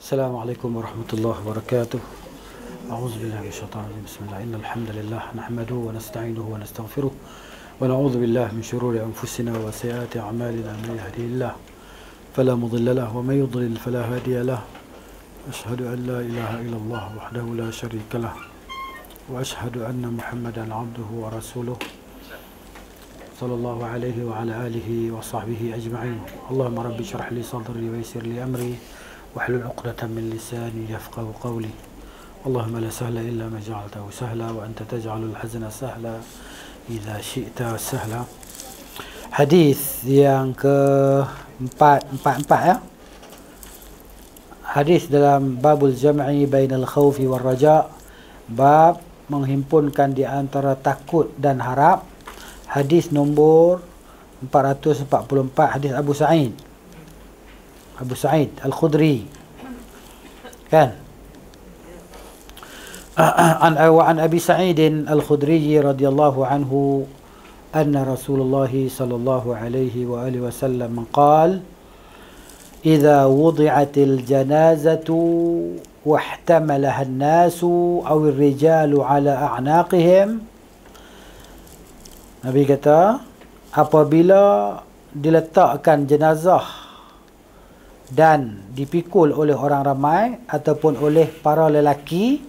Assalamualaikum warahmatullahi wabarakatuh. A'udzubillahi minasyaitonir rajim. Bismillah. Innal hamdalillah nahmaduhu wa nasta'inuhu wa nastaghfiruh wa na'udzu billahi min shururi anfusina wa sayyiati a'malina. Man yahdihillahu fala mudilla lahu wa may yudlil fala hadiya lahu. Asyhadu an la ilaha illallah wahdahu la syarika lah wa asyhadu anna Muhammadan 'abduhu wa rasuluh. Sallallahu alaihi wa ala alihi wa sahbihi ajma'in. Allahumma rabbi shrah li sadri wa yassir li amri wahlul 'uqdatam min lisani yafqahu qawli. Allahumma la sahla illa ma ja'altahu sahla wa anta taj'alul hazna sahla idza syi'ta sahla. Hadis yang ke-444 ya. Hadis dalam babul jam'i bainal khaufi war raja, bab menghimpunkan di antara takut dan harap. Hadis nombor 444, hadis Abu Sa'id Al-Khudri kan. An Abi Sa'id Al-Khudri radhiyallahu anhu anna Rasulullah sallallahu alaihi wa alihi wasallam qala idza wudi'atil janazatu wahtamalaha an-nasu aw ar-rijalu ala a'naqihim. Nabi kata, apabila diletakkan jenazah dan dipikul oleh orang ramai ataupun oleh para lelaki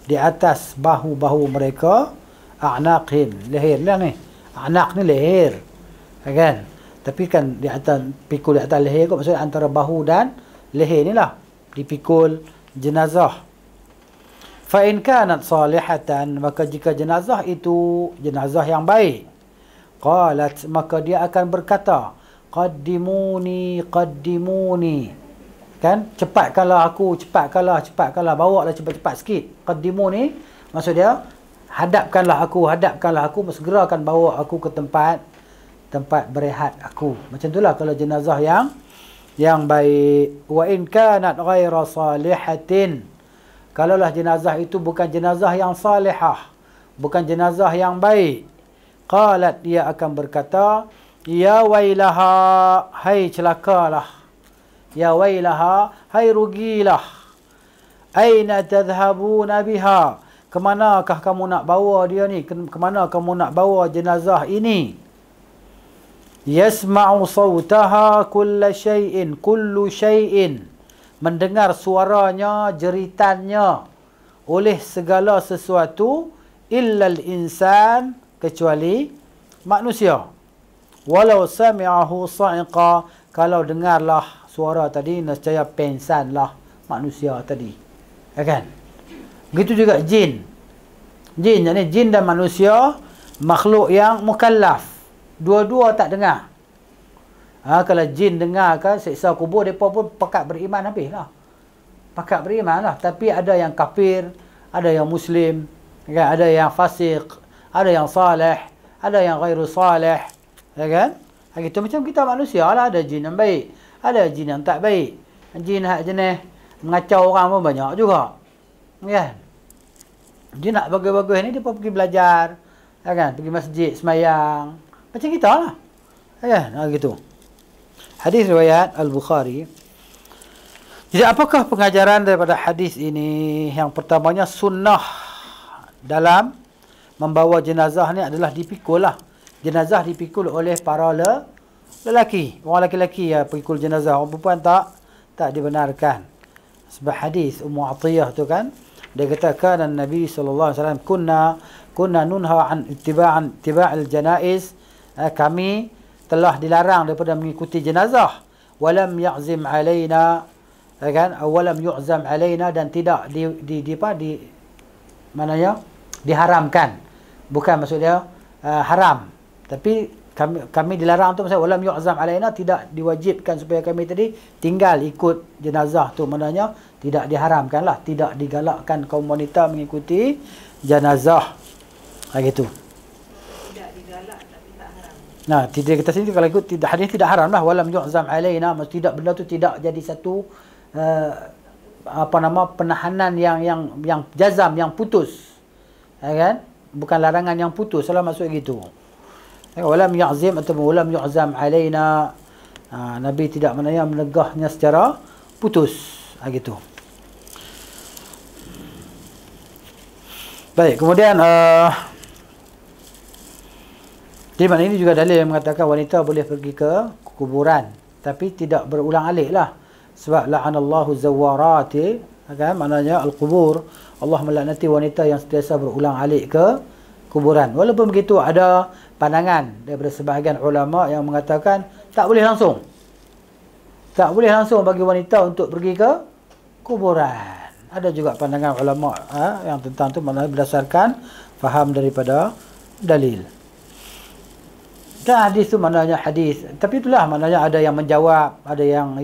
di atas bahu-bahu mereka, a'naqhim, leher lah ni. A'naq ni leher, kan? Tapi kan di atas, pikul di atas leher kot, maksudnya antara bahu dan leher ni lah dipikul jenazah. Fa in kanat salihatan, maka jika jenazah itu jenazah yang baik, qalat, maka dia akan berkata, qaddimuni, kan, cepatkanlah aku, cepatkanlah, bawa lah cepat-cepat sikit. Qaddimuni maksud dia hadapkanlah aku, segerakan bawa aku ke tempat berehat aku. Macam itulah kalau jenazah yang baik. Wa in kanat ghaira salihatin, kalaulah jenazah itu bukan jenazah yang salihah, bukan jenazah yang baik, qalat, dia akan berkata, ya wailaha, hai celakalah, ya wailaha, hai rugilah, aina tadhhabuna biha, kemanakah kamu nak bawa dia ni, kemana kamu nak bawa jenazah ini. Yasma'u sawtaha kullu syai'in, mendengar suaranya, jeritannya oleh segala sesuatu, illal insan, kecuali manusia. Walau sami'ahu sa'iqa, kalau dengarlah suara tadi, nescaya pengsanlah manusia tadi, ya kan? Begitu juga jin. Jin dan manusia makhluk yang mukallaf, dua-dua tak dengar. Kalau jin dengar kan siksa kubur, mereka pun pakat beriman habislah. Pakat beriman lah. Tapi ada yang kafir, ada yang muslim, kan? Ada yang fasik, ada yang salih, ada yang ghairu salih, ya kan? Gitu macam kita manusia lah, ada jin yang baik, ada jin yang tak baik. Jin hak jenis mengacau orang pun banyak juga, kan? Jin nak bagus-bagus ni, dia pun pergi belajar, ya kan? Pergi masjid, semayang, macam kita lah, ya kan? Gitu. Hadis riwayat Al-Bukhari. Jadi apakah pengajaran daripada hadis ini? Yang pertamanya, sunnah dalam membawa jenazah ni adalah dipikul lah. Jenazah dipikul oleh para lelaki. Orang lelaki ya pikul jenazah. Orang perempuan tak dibenarkan. Sebab hadis Ummu Atiyah tu kan, dia katakan Nabi sallallahu alaihi wasallam, kunna nunha an ittiba'il janaiz, kami telah dilarang daripada mengikuti jenazah. Walam ya'zim alaina, kan? Walam yu'zam alaina, dan tidak diharamkan. Bukan maksud dia haram, tapi kami dilarang tu, maksudnya walam yu'zam alaina, tidak diwajibkan supaya kami tadi tinggal ikut jenazah tu. Maknanya tidak diharamkan lah, tidak digalakkan kaum wanita mengikuti jenazah, gitu. Tidak digalak tapi tak haram. Nah, tidak, kita sini kalau ikut hadis tidak haram lah. Walam yu'zam alaina, maksud tidak, benda tu tidak jadi satu penahanan yang jazam, yang putus, ya kan? Bukan larangan yang putus, salah maksud gitu. Walam ya'zim atau walam yu'zam alaina, Nabi tidak menegahnya secara putus, gitu. Baik, kemudian jadi makna ini juga dalil yang mengatakan wanita boleh pergi ke kuburan tapi tidak berulang alik lah. Sebab la'anallahu zawarati, kan, maknanya al-qubur, Allah melaknati wanita yang sentiasa berulang alik ke kuburan. Walaupun begitu ada pandangan daripada sebahagian ulama yang mengatakan tak boleh langsung. Tak boleh langsung bagi wanita untuk pergi ke kuburan. Ada juga pandangan ulama yang tentang tu maknanya berdasarkan faham daripada dalil. Dan hadis tu maknanya hadis. Tapi itulah maknanya ada yang menjawab, ada yang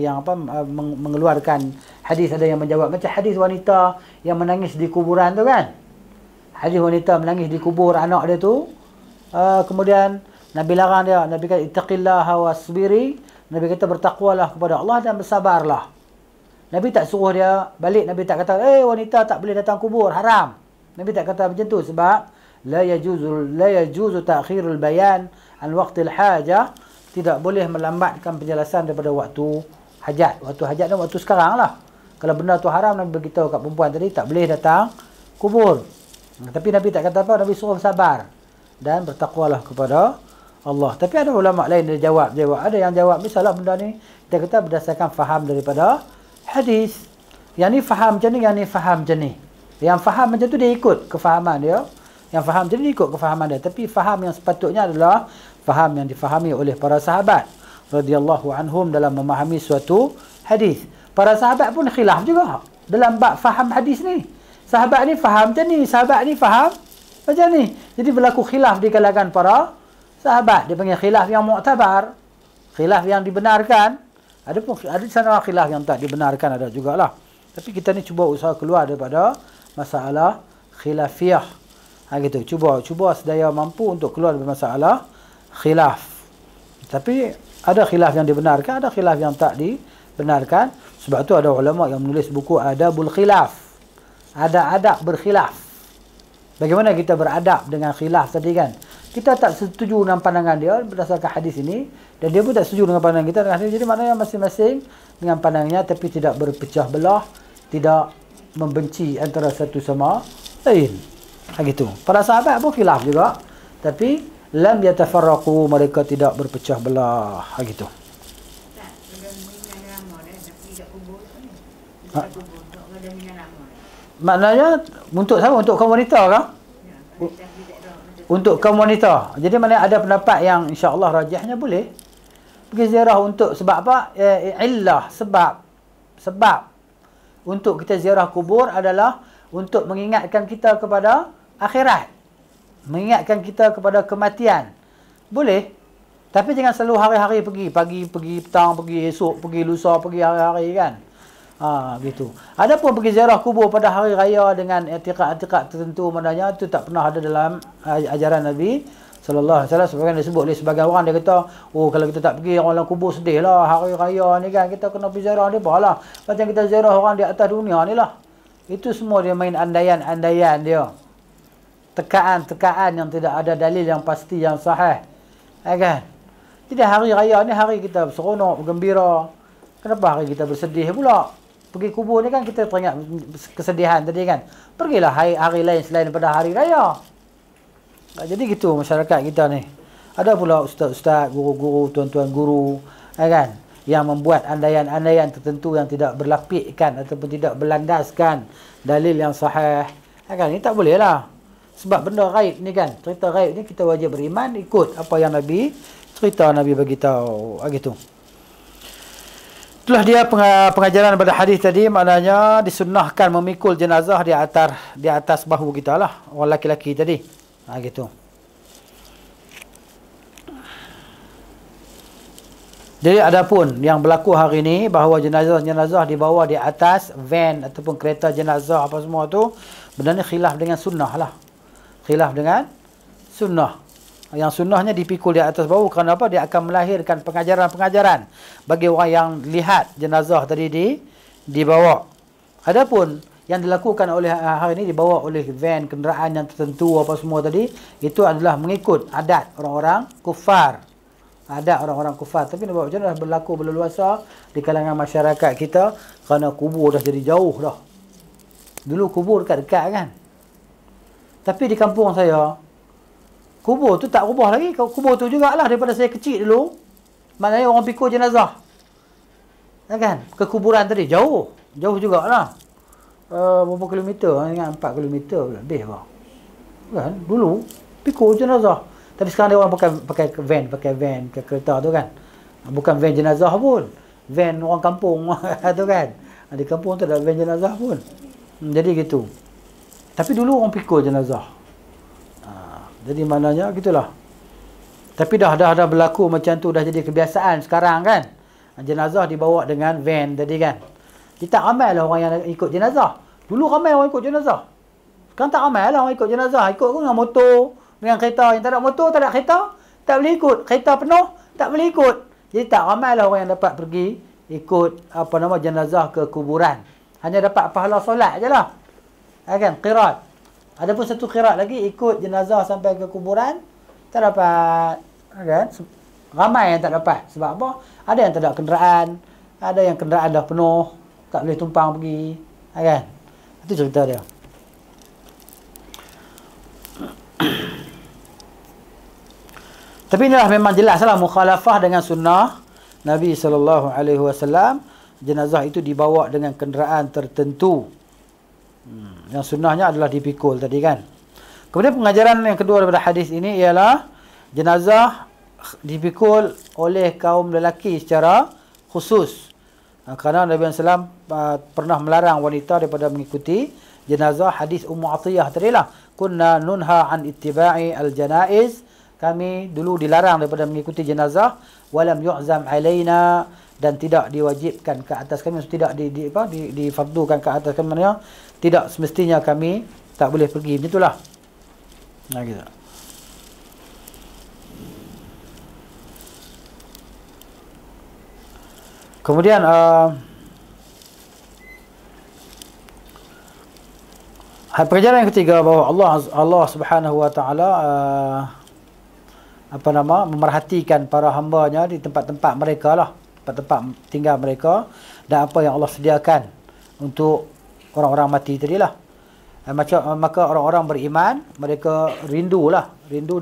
mengeluarkan hadis, ada yang menjawab. Macam hadis wanita yang menangis di kuburan tu kan. Hadis wanita menangis di kubur anak dia tu. Kemudian Nabi larang dia, Nabi kata ittaqillaha wasbiri. Nabi kata bertakwalah kepada Allah dan bersabarlah. Nabi tak suruh dia balik, Nabi tak kata, wanita tak boleh datang kubur, haram. Nabi tak kata macam tu sebab la yajuzu ta'khirul bayan an waqtil hajah, tidak boleh melambatkan penjelasan daripada waktu hajat. Waktu hajat dan waktu sekarang lah. Kalau benda tu haram, Nabi beritahu kat perempuan tadi tak boleh datang kubur. Tapi Nabi tak kata apa, Nabi suruh sabar dan bertakwalah kepada Allah. Tapi ada ulama lain dia jawab. Ada yang jawab, misalnya benda ni kita kata berdasarkan faham daripada hadis. Yang ni faham macam ni, yang ni faham macam ni. Yang faham macam tu dia ikut kefahaman dia. Yang faham macam ni ikut kefahaman dia. Tapi faham yang sepatutnya adalah faham yang difahami oleh para sahabat radhiyallahu anhum dalam memahami suatu hadis. Para sahabat pun khilaf juga dalam bab faham hadis ni. Sahabat ni faham macam ni, sahabat ni faham macam ni. Jadi berlaku khilaf di kalangan para sahabat. Dia panggil khilaf yang mu'tabar, khilaf yang dibenarkan. Ada pun ada sana khilaf yang tak dibenarkan, ada jugalah. Tapi kita ni cuba usaha keluar daripada masalah khilafiyah. Gitu. Cuba sedaya mampu untuk keluar daripada masalah khilaf. Tapi ada khilaf yang dibenarkan, ada khilaf yang tak dibenarkan. Sebab tu ada ulama yang menulis buku Adabul Khilaf. Ada adab berkhilaf. Bagaimana kita beradab dengan khilaf tadi kan? Kita tak setuju dengan pandangan dia berdasarkan hadis ini, dan dia pun tak setuju dengan pandangan kita dengan hadis. Jadi maknanya masing-masing dengan pandangannya, tapi tidak berpecah belah, tidak membenci antara satu sama lain. Gitu. Para sahabat pun khilaf juga, tapi lam yatafarraqu, mereka tidak berpecah belah. Gitu. Maknanya untuk siapa? Untuk kaum wanita kah? Untuk kaum wanita. Jadi mana ada pendapat yang insya-Allah rajihnya boleh pergi ziarah untuk sebab apa? Illah, sebab untuk kita ziarah kubur adalah untuk mengingatkan kita kepada akhirat. Mengingatkan kita kepada kematian. Boleh. Tapi jangan selalu hari-hari pergi. Pagi pergi, petang pergi, esok pergi, lusa pergi, hari-hari kan. Gitu. Ada pun pergi ziarah kubur pada hari raya dengan i'tiqad tertentu, maknanya itu tak pernah ada dalam ajaran Nabi sallallahu alaihi wasallam. Sebagaimana disebut oleh sebagian orang, dia kata, kalau kita tak pergi orang dalam kubur sedih lah hari raya ni kan, kita kena pergi ziarah dia lah. Macam kita ziarah orang di atas dunia ni lah. Itu semua dia main andaian dia. Tekaan yang tidak ada dalil yang pasti, yang sahih. Kan? Jadi hari raya ni hari kita seronok, bergembira. Kenapa hari kita bersedih pula? Pergi kubur ni kan kita teringat kesedihan tadi kan. Pergilah hari lain selain daripada hari raya. Jadi gitu masyarakat kita ni. Ada pula ustaz-ustaz, guru-guru, tuan-tuan guru, kan, yang membuat andaian-andaian tertentu yang tidak berlapikkan ataupun tidak berlandaskan dalil yang sahih. Kan, ini tak boleh lah. Sebab benda gaib ni kan, cerita gaib ni kita wajib beriman, ikut apa yang Nabi cerita, Nabi beritahu. Gitu. Itulah dia pengajaran pada hadis tadi, maknanya disunnahkan memikul jenazah di atas bahu kita lah, orang laki-laki tadi. Gitu. Jadi adapun yang berlaku hari ini bahawa jenazah dibawa di atas van ataupun kereta jenazah apa semua tu, benda ni khilaf dengan sunnah lah. Khilaf dengan sunnah. Yang sunnahnya dipikul di atas bahu, kerana apa? Dia akan melahirkan pengajaran-pengajaran bagi orang yang lihat jenazah tadi dibawa. Adapun yang dilakukan oleh hari ini dibawa oleh van, kenderaan yang tertentu apa semua tadi, itu adalah mengikut adat orang-orang kufar. Adat orang-orang kufar. Tapi macam mana dah berlaku berleluasa di kalangan masyarakat kita, kerana kubur dah jadi jauh dah. Dulu kubur dekat-dekat kan. Tapi di kampung saya, kubur tu tak rubah lagi. Kubur tu jugalah daripada saya kecil dulu. Maknanya orang pikul jenazah. Kan? Ke kuburan tadi. Jauh jugalah. Berapa kilometer? Ingat 4 kilometer lebih apa. Kan? Dulu, pikul jenazah. Tapi sekarang dia orang pakai van, ke kereta tu kan. Bukan van jenazah pun. Van orang kampung tu kan. Di kampung tu ada van jenazah pun. Jadi gitu. Tapi dulu orang pikul jenazah. Jadi maknanya gitulah. Tapi dah berlaku macam tu, dah jadi kebiasaan sekarang kan. Jenazah dibawa dengan van tadi kan. Kita ramai lah orang yang ikut jenazah. Dulu ramai orang ikut jenazah. Sekarang tak ramai lah orang ikut jenazah. Ikut dengan motor, dengan kereta. Yang tak ada motor, tak ada kereta, tak boleh ikut. Kereta penuh, tak boleh ikut. Jadi tak ramai lah orang yang dapat pergi ikut jenazah ke kuburan. Hanya dapat pahala solat je lah. Kan? Qirat. Ada pun satu qirat lagi, ikut jenazah sampai ke kuburan, tak dapat. Kan? Ramai yang tak dapat. Sebab apa? Ada yang tak ada kenderaan. Ada yang kenderaan dah penuh, tak boleh tumpang pergi. Kan? Itu cerita dia. Tapi inilah memang jelaslah mukhalafah dengan sunnah Nabi SAW. Jenazah itu dibawa dengan kenderaan tertentu. Yang sunnahnya adalah dipikul tadi kan. Kemudian pengajaran yang kedua daripada hadis ini ialah jenazah dipikul oleh kaum lelaki secara khusus. Kerana Nabi SAW pernah melarang wanita daripada mengikuti jenazah. Hadis Ummu Atiyah tadilah, kunna nunha an ittiba'i al-janaiz, kami dulu dilarang daripada mengikuti jenazah, walam yu'zam alaina, dan tidak diwajibkan ke atas kami, tidak difardukan ke atas kami, maknanya tidak semestinya kami tak boleh pergi. Begitulah. Nah gitu. Kemudian pelajaran yang ketiga, bahawa Allah Subhanahu wa taala memerhatikan para hamba-Nya di tempat-tempat mereka lah, tempat-tempat tinggal mereka, dan apa yang Allah sediakan untuk orang-orang mati tadilah. Maka orang-orang beriman, mereka rindu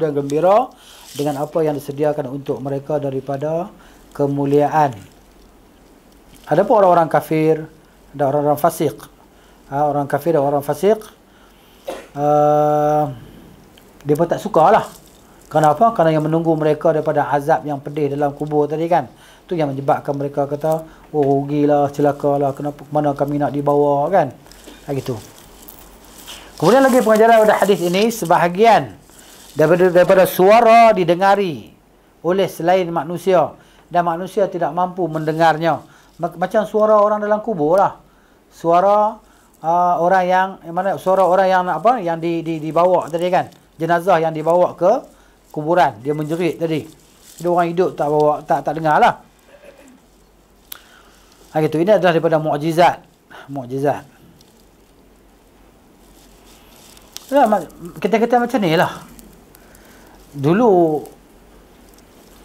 dan gembira dengan apa yang disediakan untuk mereka daripada kemuliaan. Adapun orang-orang kafir dan orang-orang fasik, orang kafir dan orang fasik, dia pun tak sukalah. Kenapa? Kerana yang menunggu mereka daripada azab yang pedih dalam kubur tadi kan. Tu yang menyebabkan mereka kata, oh rugilah, celakalah, kenapa, mana kami nak dibawa kan. Gitu. Kemudian lagi pengajaran pada hadis ini, sebahagian daripada suara didengari oleh selain manusia dan manusia tidak mampu mendengarnya. Macam suara orang dalam kubur lah. Suara orang yang dibawa tadi kan. Jenazah yang dibawa ke kuburan, dia menjerit tadi. Jadi orang hidup tak dengar lah. Gitu. Ini adalah daripada mukjizat. Kita macam ni lah. Dulu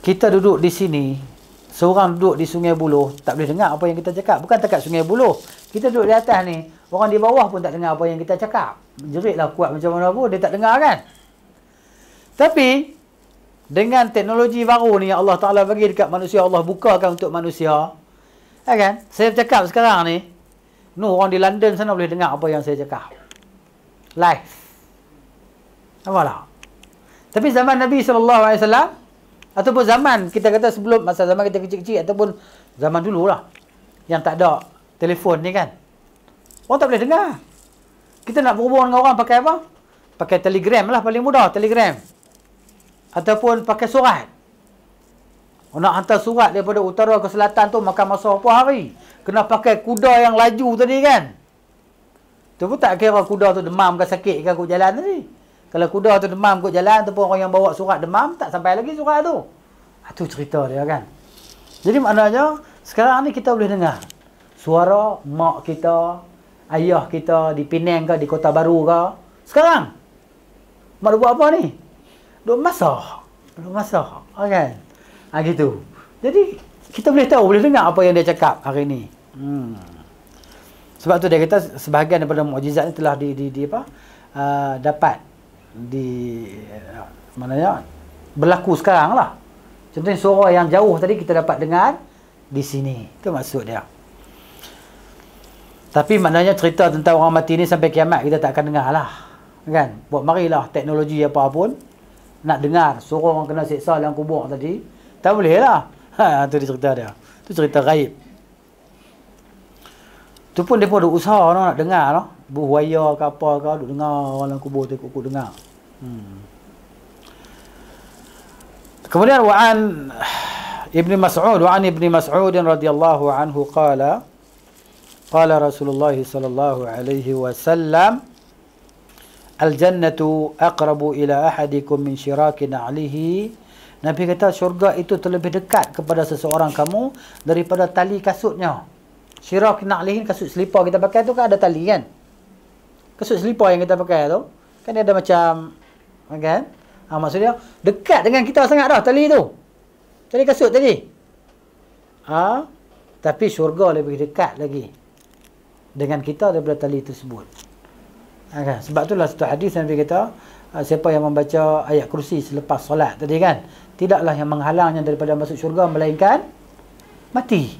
kita duduk di sini, seorang duduk di Sungai Buloh, tak boleh dengar apa yang kita cakap. Bukan dekat Sungai Buloh, kita duduk di atas ni, orang di bawah pun tak dengar apa yang kita cakap. Jeritlah kuat macam mana pun, dia tak dengar kan. Tapi dengan teknologi baru ni yang Allah Ta'ala bagi dekat manusia, Allah bukakan untuk manusia, kan? Saya cakap sekarang ni, orang di London sana boleh dengar apa yang saya cakap live. Apalah. Tapi zaman Nabi SAW, ataupun zaman kita kata sebelum, masa zaman kita kecil-kecil, ataupun zaman dulu lah, yang tak ada telefon ni kan, orang tak boleh dengar. Kita nak berhubung dengan orang pakai apa? Pakai telegram lah, paling mudah, telegram. Ataupun pakai surat. Nak hantar surat daripada utara ke selatan tu makan masa berapa hari. Kena pakai kuda yang laju tadi kan. Tu pun tak kira kuda tu demam ke sakit ke kot jalan tadi. Kalau kuda tu demam kot jalan, ataupun orang yang bawa surat demam, tak sampai lagi surat tu. Itu cerita dia kan. Jadi maknanya sekarang ni kita boleh dengar suara mak kita, ayah kita di Penang ke, di Kota Baru ke. Sekarang mak buat apa ni? Duk masak. Kan? Gitu. Jadi kita boleh tahu, boleh dengar apa yang dia cakap hari ni. Sebab tu dia kata sebahagian daripada mukjizat ni telah dapat maknanya berlaku sekarang lah. Contohnya suara yang jauh tadi kita dapat dengar di sini. Itu maksud dia. Tapi maknanya cerita tentang orang mati ni sampai kiamat kita tak akan dengar lah. Kan? Buat marilah teknologi apa pun nak dengar suara orang kena siksa dalam kubur tadi. Tak boleh lah. Itu cerita dia. Itu cerita gaib. Tu pun mereka ada usaha nak dengar lah. Buaya ke apa ke, duk dengar orang dalam kubur tu ikut dengar. Kemudian wa'an Ibn Mas'ud radhiyallahu anhu qala Rasulullah sallallahu alaihi wasallam al-jannatu aqrabu ila ahadikum min syiraki na'lihi. Nabi kata syurga itu terlebih dekat kepada seseorang kamu daripada tali kasutnya. Syirak na'lihi, kasut selipar kita pakai tu kan ada tali kan? Kasut selipar yang kita pakai tu kan dia ada macam kan? Maksudnya dekat dengan kita sangat dah tali tu. Tali kasut tadi. Tapi syurga lebih dekat lagi dengan kita daripada tali tersebut. Kan? Sebab itulah satu hadis Nabi kata, siapa yang membaca ayat kursi selepas solat tadi kan, tidaklah yang menghalangnya daripada masuk syurga melainkan mati.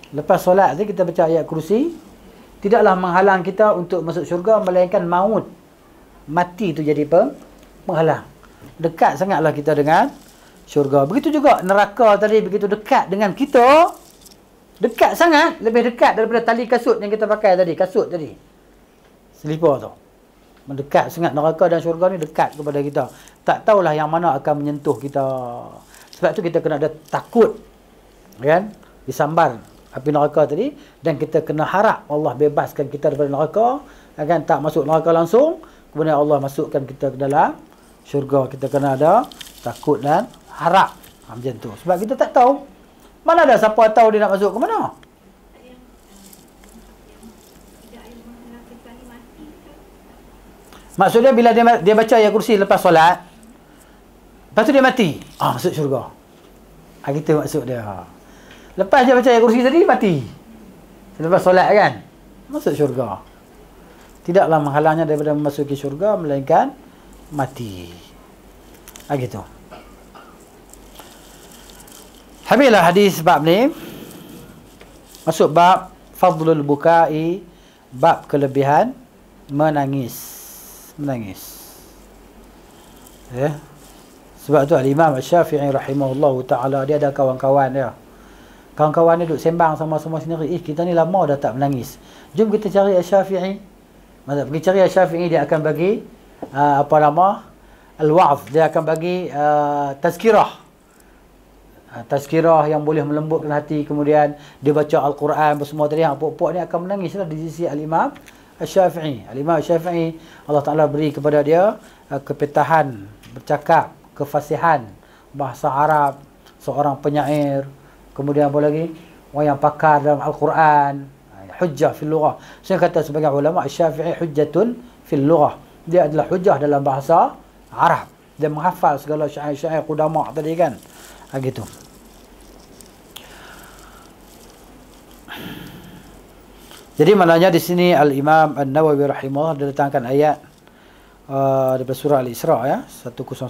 Lepas solat tadi kita baca ayat kursi, tidaklah menghalang kita untuk masuk syurga melainkan maut. Mati itu jadi penghalang. Dekat sangatlah kita dengan syurga. Begitu juga neraka tadi begitu dekat dengan kita. Dekat sangat, lebih dekat daripada tali kasut yang kita pakai tadi, kasut tadi. Selipar tu. Mendekat sangat neraka dan syurga ni dekat kepada kita. Tak tahulah yang mana akan menyentuh kita. Sebab tu kita kena ada takut. Kan? Disambar api neraka tadi dan kita kena harap Allah bebaskan kita daripada neraka, akan tak masuk neraka langsung. Kemudian Allah masukkan kita ke dalam syurga. Kita kena ada takut dan harap. Macam tu. Sebab kita tak tahu. Mana ada siapa tahu dia nak masuk ke mana? Maksudnya bila dia baca ayat kursi lepas solat, lepas tu dia mati. Masuk syurga. Gitu maksud dia. Lepas dia baca ayat kursi tadi, mati. Lepas solat kan? Masuk syurga. Tidaklah menghalangnya daripada memasuki syurga melainkan mati. Gitu. Habislah hadis bab ni. Masuk bab fadlul bukai, bab kelebihan menangis. Ya. Sebab tu Al-Imam Asy-Syafi'i rahimahullahu taala dia ada kawan-kawan dia. Kawan-kawan dia duduk sembang sama-sama sendiri. Kita ni lama dah tak menangis. Jom kita cari Asy-Syafi'i. Masa pergi cari Asy-Syafi'i, dia akan bagi al-wa'z, dia akan bagi tazkirah. Tazkirah yang boleh melembutkan hati. Kemudian dia baca Al-Quran semua tadi. Puak-puak ni akan menangislah di sisi Al-Imam Asy-Syafi'i. Al-Imam Asy-Syafi'i, Allah Ta'ala beri kepada dia kepetahan bercakap, kefasihan bahasa Arab, seorang penyair. Kemudian apa lagi? Orang yang pakar dalam Al-Quran, hujjah fil lughah. Saya kata sebagai ulama, Asy-Syafi'i hujjatun fil lughah. Dia adalah hujjah dalam bahasa Arab. Dia menghafal segala syair-syair qudama tadi kan. Gitu. Jadi maknanya di sini Al-Imam An-Nawawi rahimahullah dia datangkan ayat daripada surah Al-Isra ya, 109.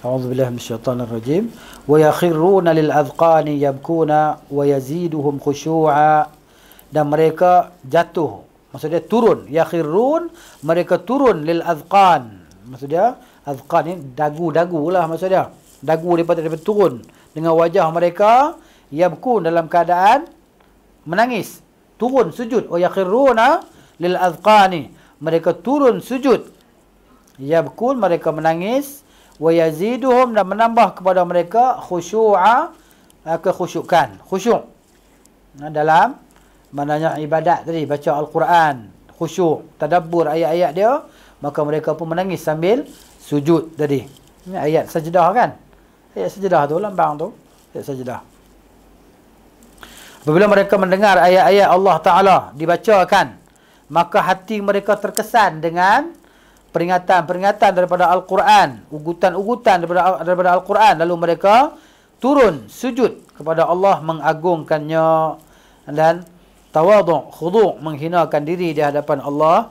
A'udzubillahi minasyaitonir rajim. Wa yakhruna lil adqani yabkuna wa yaziduhum khushu'a. Dan mereka jatuh, maksudnya turun. Yakhrun, mereka turun lil adqan. Maksudnya adqan ni dagu-dagu lah maksudnya. Dagu daripada turun dengan wajah mereka yabkun dalam keadaan menangis. Turun sujud. Wa yakhruna lil adqani. Mereka turun sujud. Yabkun, mereka menangis. Wa yaziduhum, dan menambah kepada mereka khusyu'a, kekhusyukan. Khusyuk dalam maknanya ibadat tadi, baca Al-Quran, khusyuk, tadabbur ayat-ayat dia, maka mereka pun menangis sambil sujud tadi. Ini ayat sajdah kan? Ayat sajdah tu, lambang tu. Ayat sajdah. Apabila mereka mendengar ayat-ayat Allah Ta'ala dibacakan, maka hati mereka terkesan dengan peringatan-peringatan daripada Al-Quran, ugutan-ugutan daripada Al-Quran. Lalu mereka turun sujud kepada Allah, mengagungkannya dan tawadhu', khudu', menghinakan diri di hadapan Allah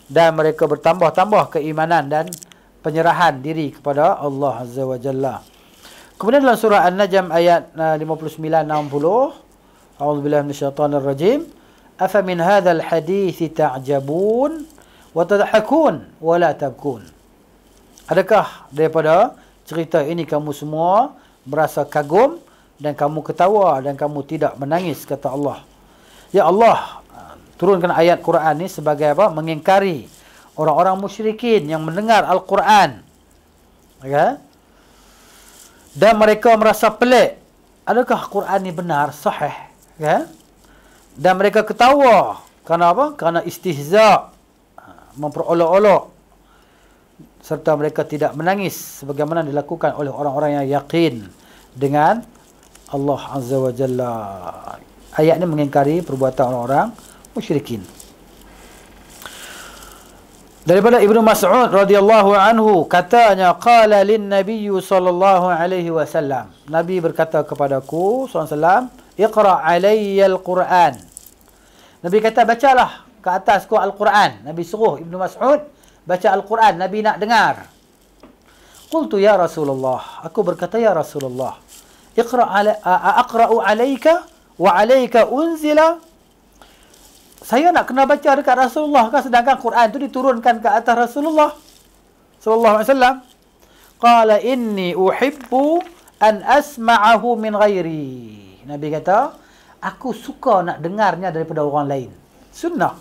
dan mereka bertambah-tambah keimanan dan penyerahan diri kepada Allah Azza wa Jalla. Kemudian dalam surah An-Najm ayat 59-60, A'udzubillahi minasyaitonir rajim. Afa min hadzal hadits ta'jabun wa tadhakun wa la tabkun. Adakah daripada cerita ini kamu semua merasa kagum dan kamu ketawa dan kamu tidak menangis, kata Allah. Ya Allah turunkan ayat Quran ni sebagai apa? Mengingkari orang-orang musyrikin yang mendengar Al-Quran. Okay? Dan mereka merasa pelik. Adakah Quran ni benar, sahih? Okay? Dan mereka ketawa. Kerana apa? Kerana istihza, memperolok-olok. Serta mereka tidak menangis sebagaimana dilakukan oleh orang-orang yang yakin dengan Allah Azza wa Jalla. Ayat ini mengingkari perbuatan orang-orang musyrikin. Daripada Ibnu Mas'ud radhiyallahu anhu, katanya qala lin Nabi sallallahu alaihi wasallam. Nabi berkata kepadaku sallallahu alaihi wasallam, "Iqra alayya al-Quran." Nabi kata, bacalah ke atasku Al-Quran. Nabi suruh Ibnu Mas'ud baca Al-Quran, Nabi nak dengar. Qultu ya Rasulullah, aku berkata ya Rasulullah, aqra'u alayka wa alayka unzila. Saya nak kena baca dekat Rasulullah kan, sedangkan Quran itu diturunkan ke atas Rasulullah sallallahu alaihi wasallam. Qala inni uhibbu an asma'ahu min ghairi. Nabi kata, aku suka nak dengarnya daripada orang lain. Sunnah.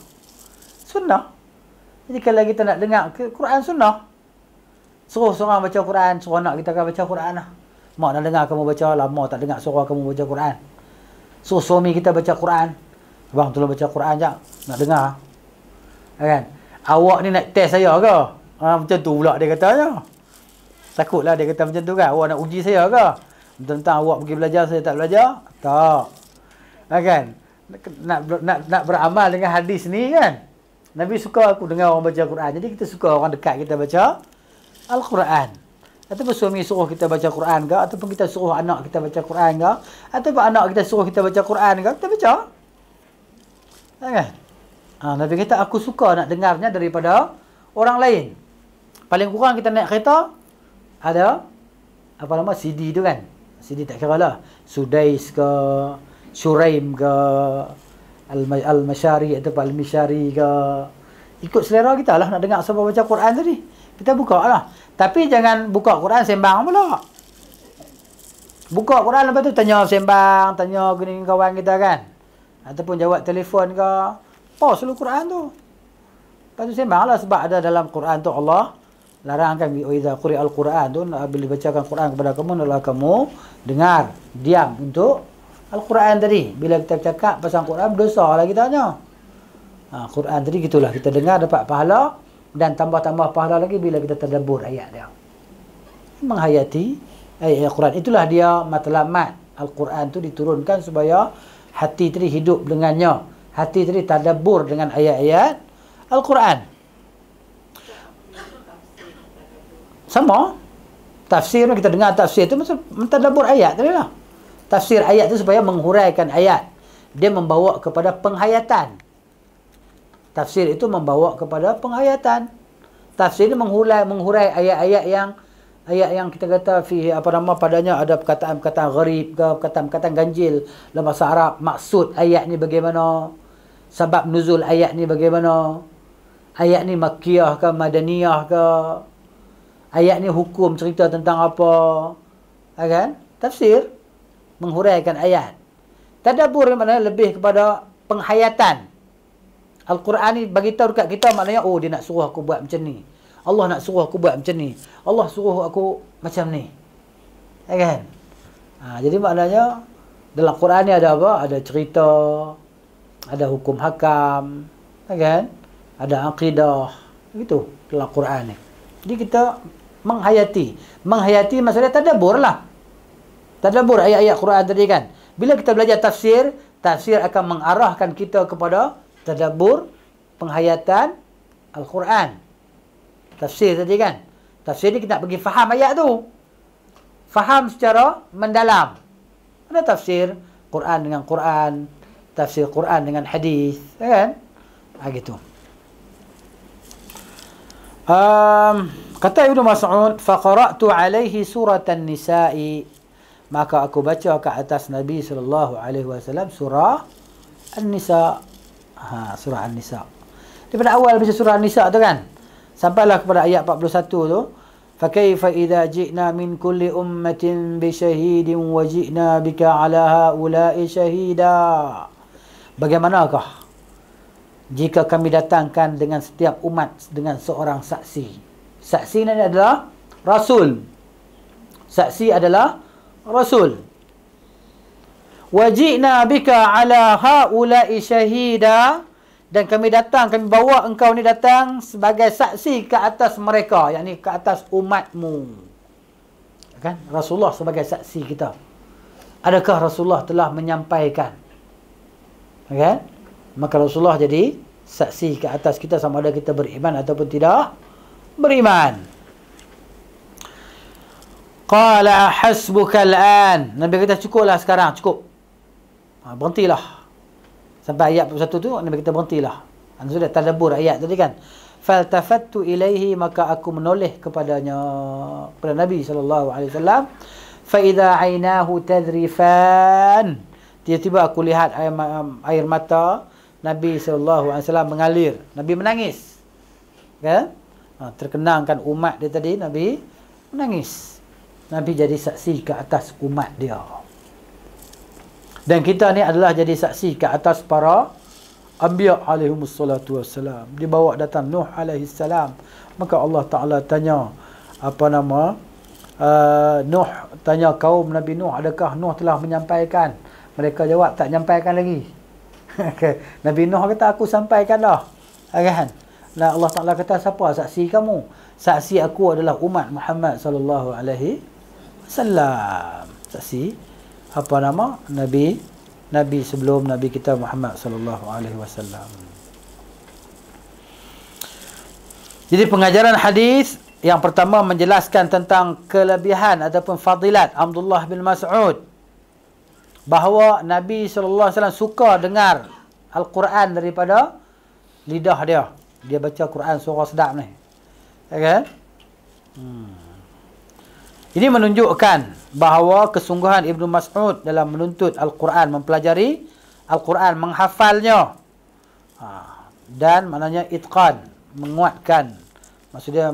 Sunnah. Jadi kalau kita nak dengar Quran sunnah, suruh seorang baca Quran, suruh anak kita akan baca Quran lah. Mak nak dengar kamu baca, lama tak dengar suruh kamu baca Quran. Suruh suami kita baca Quran. Abang tolong baca Quran jap, nak dengar. Kan? Awak ni nak test saya ke? Macam tu pula dia katanya. Takutlah dia kata macam tu kan. Awak nak uji saya ke? Tentang awak pergi belajar, saya tak belajar? Tak. Kan? Nak beramal dengan hadis ni kan? Nabi suka aku dengar orang baca Quran. Jadi kita suka orang dekat kita baca Al-Quran. Ataupun suami suruh kita baca Quran ke, ataupun kita suruh anak kita baca Quran ke, ataupun anak kita suruh kita baca Quran ke, kita baca. Kan? Nabi kata aku suka nak dengarnya daripada orang lain. Paling kurang kita naik kereta ada apa nama CD tu kan. CD tak kira lah. Sudais ke, Shuraim ke, Al-Mashari atau Al-Mishari ke. Ikut selera kita lah nak dengar siapa baca Quran tadi. Kita buka lah. Tapi jangan buka Quran sembang pula. Buka Quran lepas tu tanya sembang, tanya gini kawan kita kan. Ataupun jawab telefon ke. Pause dulu Quran tu. Lepas tu sembang lah, sebab ada dalam Quran tu Allah larang kan. Iza quri'al Quran tu, bila dibacakan Quran kepada kamu, adalah kamu dengar, diam untuk Al-Quran tadi. Bila kita cakap pasal Quran, berdosa lah kita tanya. Quran tadi gitulah, kita dengar dapat pahala dan tambah-tambah pahala lagi bila kita tadabbur ayat dia. Menghayati ayat Al-Quran. Itulah dia matlamat Al-Quran tu diturunkan supaya hati tadi hidup dengannya. Hati tadi tadabbur dengan ayat-ayat Al-Quran. Sama. Tafsir kita dengar tafsir tu maksud mentadabbur ayat tadi lah. Tafsir ayat tu supaya menghuraikan ayat. Dia membawa kepada penghayatan. Tafsir itu membawa kepada penghayatan. Tafsir ini menghurai ayat-ayat yang kita kata fi apa nama padanya ada perkataan-perkataan gharib ke, perkataan-perkataan ganjil dalam bahasa Arab. Maksud ayat ni bagaimana? Sebab nuzul ayat ni bagaimana? Ayat ni makkiyah ke, madaniyah ke? Ayat ni hukum cerita tentang apa? Kan? Tafsir menghuraikan ayat. Tadabbur maknanya lebih kepada penghayatan. Al-Quran ni bagi tahu dekat kita maknanya, oh dia nak suruh aku buat macam ni. Allah nak suruh aku buat macam ni. Allah suruh aku macam ni. Kan? Jadi maknanya dalam Quran ni ada apa? Ada cerita, ada hukum hakam, kan? Ada akidah. Begitu dalam Quran ni. Jadi kita menghayati. Menghayati maksudnya tadabbur lah. Tadabbur ayat-ayat Quran tadi kan. Bila kita belajar tafsir, tafsir akan mengarahkan kita kepada tadabbur, penghayatan Al-Quran. Tafsir tadi kan. Tafsir ni kita nak pergi faham ayat tu. Faham secara mendalam. Ada tafsir Quran dengan Quran, tafsir Quran dengan hadis, kan? Gitu. Kata Ibnu Mas'ud, faqara'tu alaihi suratan nisa'i, maka aku baca ke atas Nabi sallallahu alaihi wasallam surah An-Nisa. Surah An-Nisa. Daripada awal baca surah An-Nisa tu kan, sampailah kepada ayat 41 tu. Fa kaifa idza ji'na min kulli ummatin bi shahidin wa ji'na bika 'ala haula'i shahida. Bagaimanakah jika kami datangkan dengan setiap umat dengan seorang saksi? Saksi ini adalah Rasul. Saksi adalah Rasul. Wajina bika ala haula'i syahida, dan kami datang, kami bawa engkau ni datang sebagai saksi ke atas mereka, yakni ke atas umatmu. Kan? Rasulullah sebagai saksi kita. Adakah Rasulullah telah menyampaikan? Kan? Maka Rasulullah jadi saksi ke atas kita sama ada kita beriman ataupun tidak beriman. Qala hasbuka al-an. Nabi kata cukuplah sekarang, cukup. Berhentilah. Sampai ayat 41 tu Nabi kata berhentilah. Sudah tadabbur ayat tadi kan. Faltafattu ilaihi, maka aku menoleh kepadanya, kepada Nabi sallallahu alaihi wasallam. Fa idza ainahu tadrifan. Tiba-tiba aku lihat air mata Nabi sallallahu alaihi wasallam mengalir. Nabi menangis. Kan? Terkenangkan umat dia tadi, Nabi menangis. Nabi jadi saksi ke atas umat dia. Dan kita ni adalah jadi saksi ke atas para anbiya alaihimussalatu wassalam. Dibawa datang Nuh alaihissalam. Maka Allah Ta'ala tanya, Nuh tanya kaum Nabi Nuh, adakah Nuh telah menyampaikan? Mereka jawab, tak nyampaikan lagi. Nabi Nuh kata, aku sampaikan dah. Kan? Nah, Allah Ta'ala kata, siapa saksi kamu? Saksi aku adalah umat Muhammad sallallahu alaihi wasallam. Saksi Nabi sebelum Nabi kita Muhammad sallallahu alaihi wasallam. Jadi pengajaran hadis yang pertama menjelaskan tentang kelebihan ataupun fadilat Abdullah bin Mas'ud, bahawa Nabi sallallahu alaihi wasallam suka dengar Al-Quran daripada lidah dia. Dia baca Quran suara sedap ni. Ya kan? Ini menunjukkan bahawa kesungguhan Ibnu Mas'ud dalam menuntut Al-Quran, mempelajari Al-Quran, menghafalnya. Dan maknanya itqan, menguatkan. Maksudnya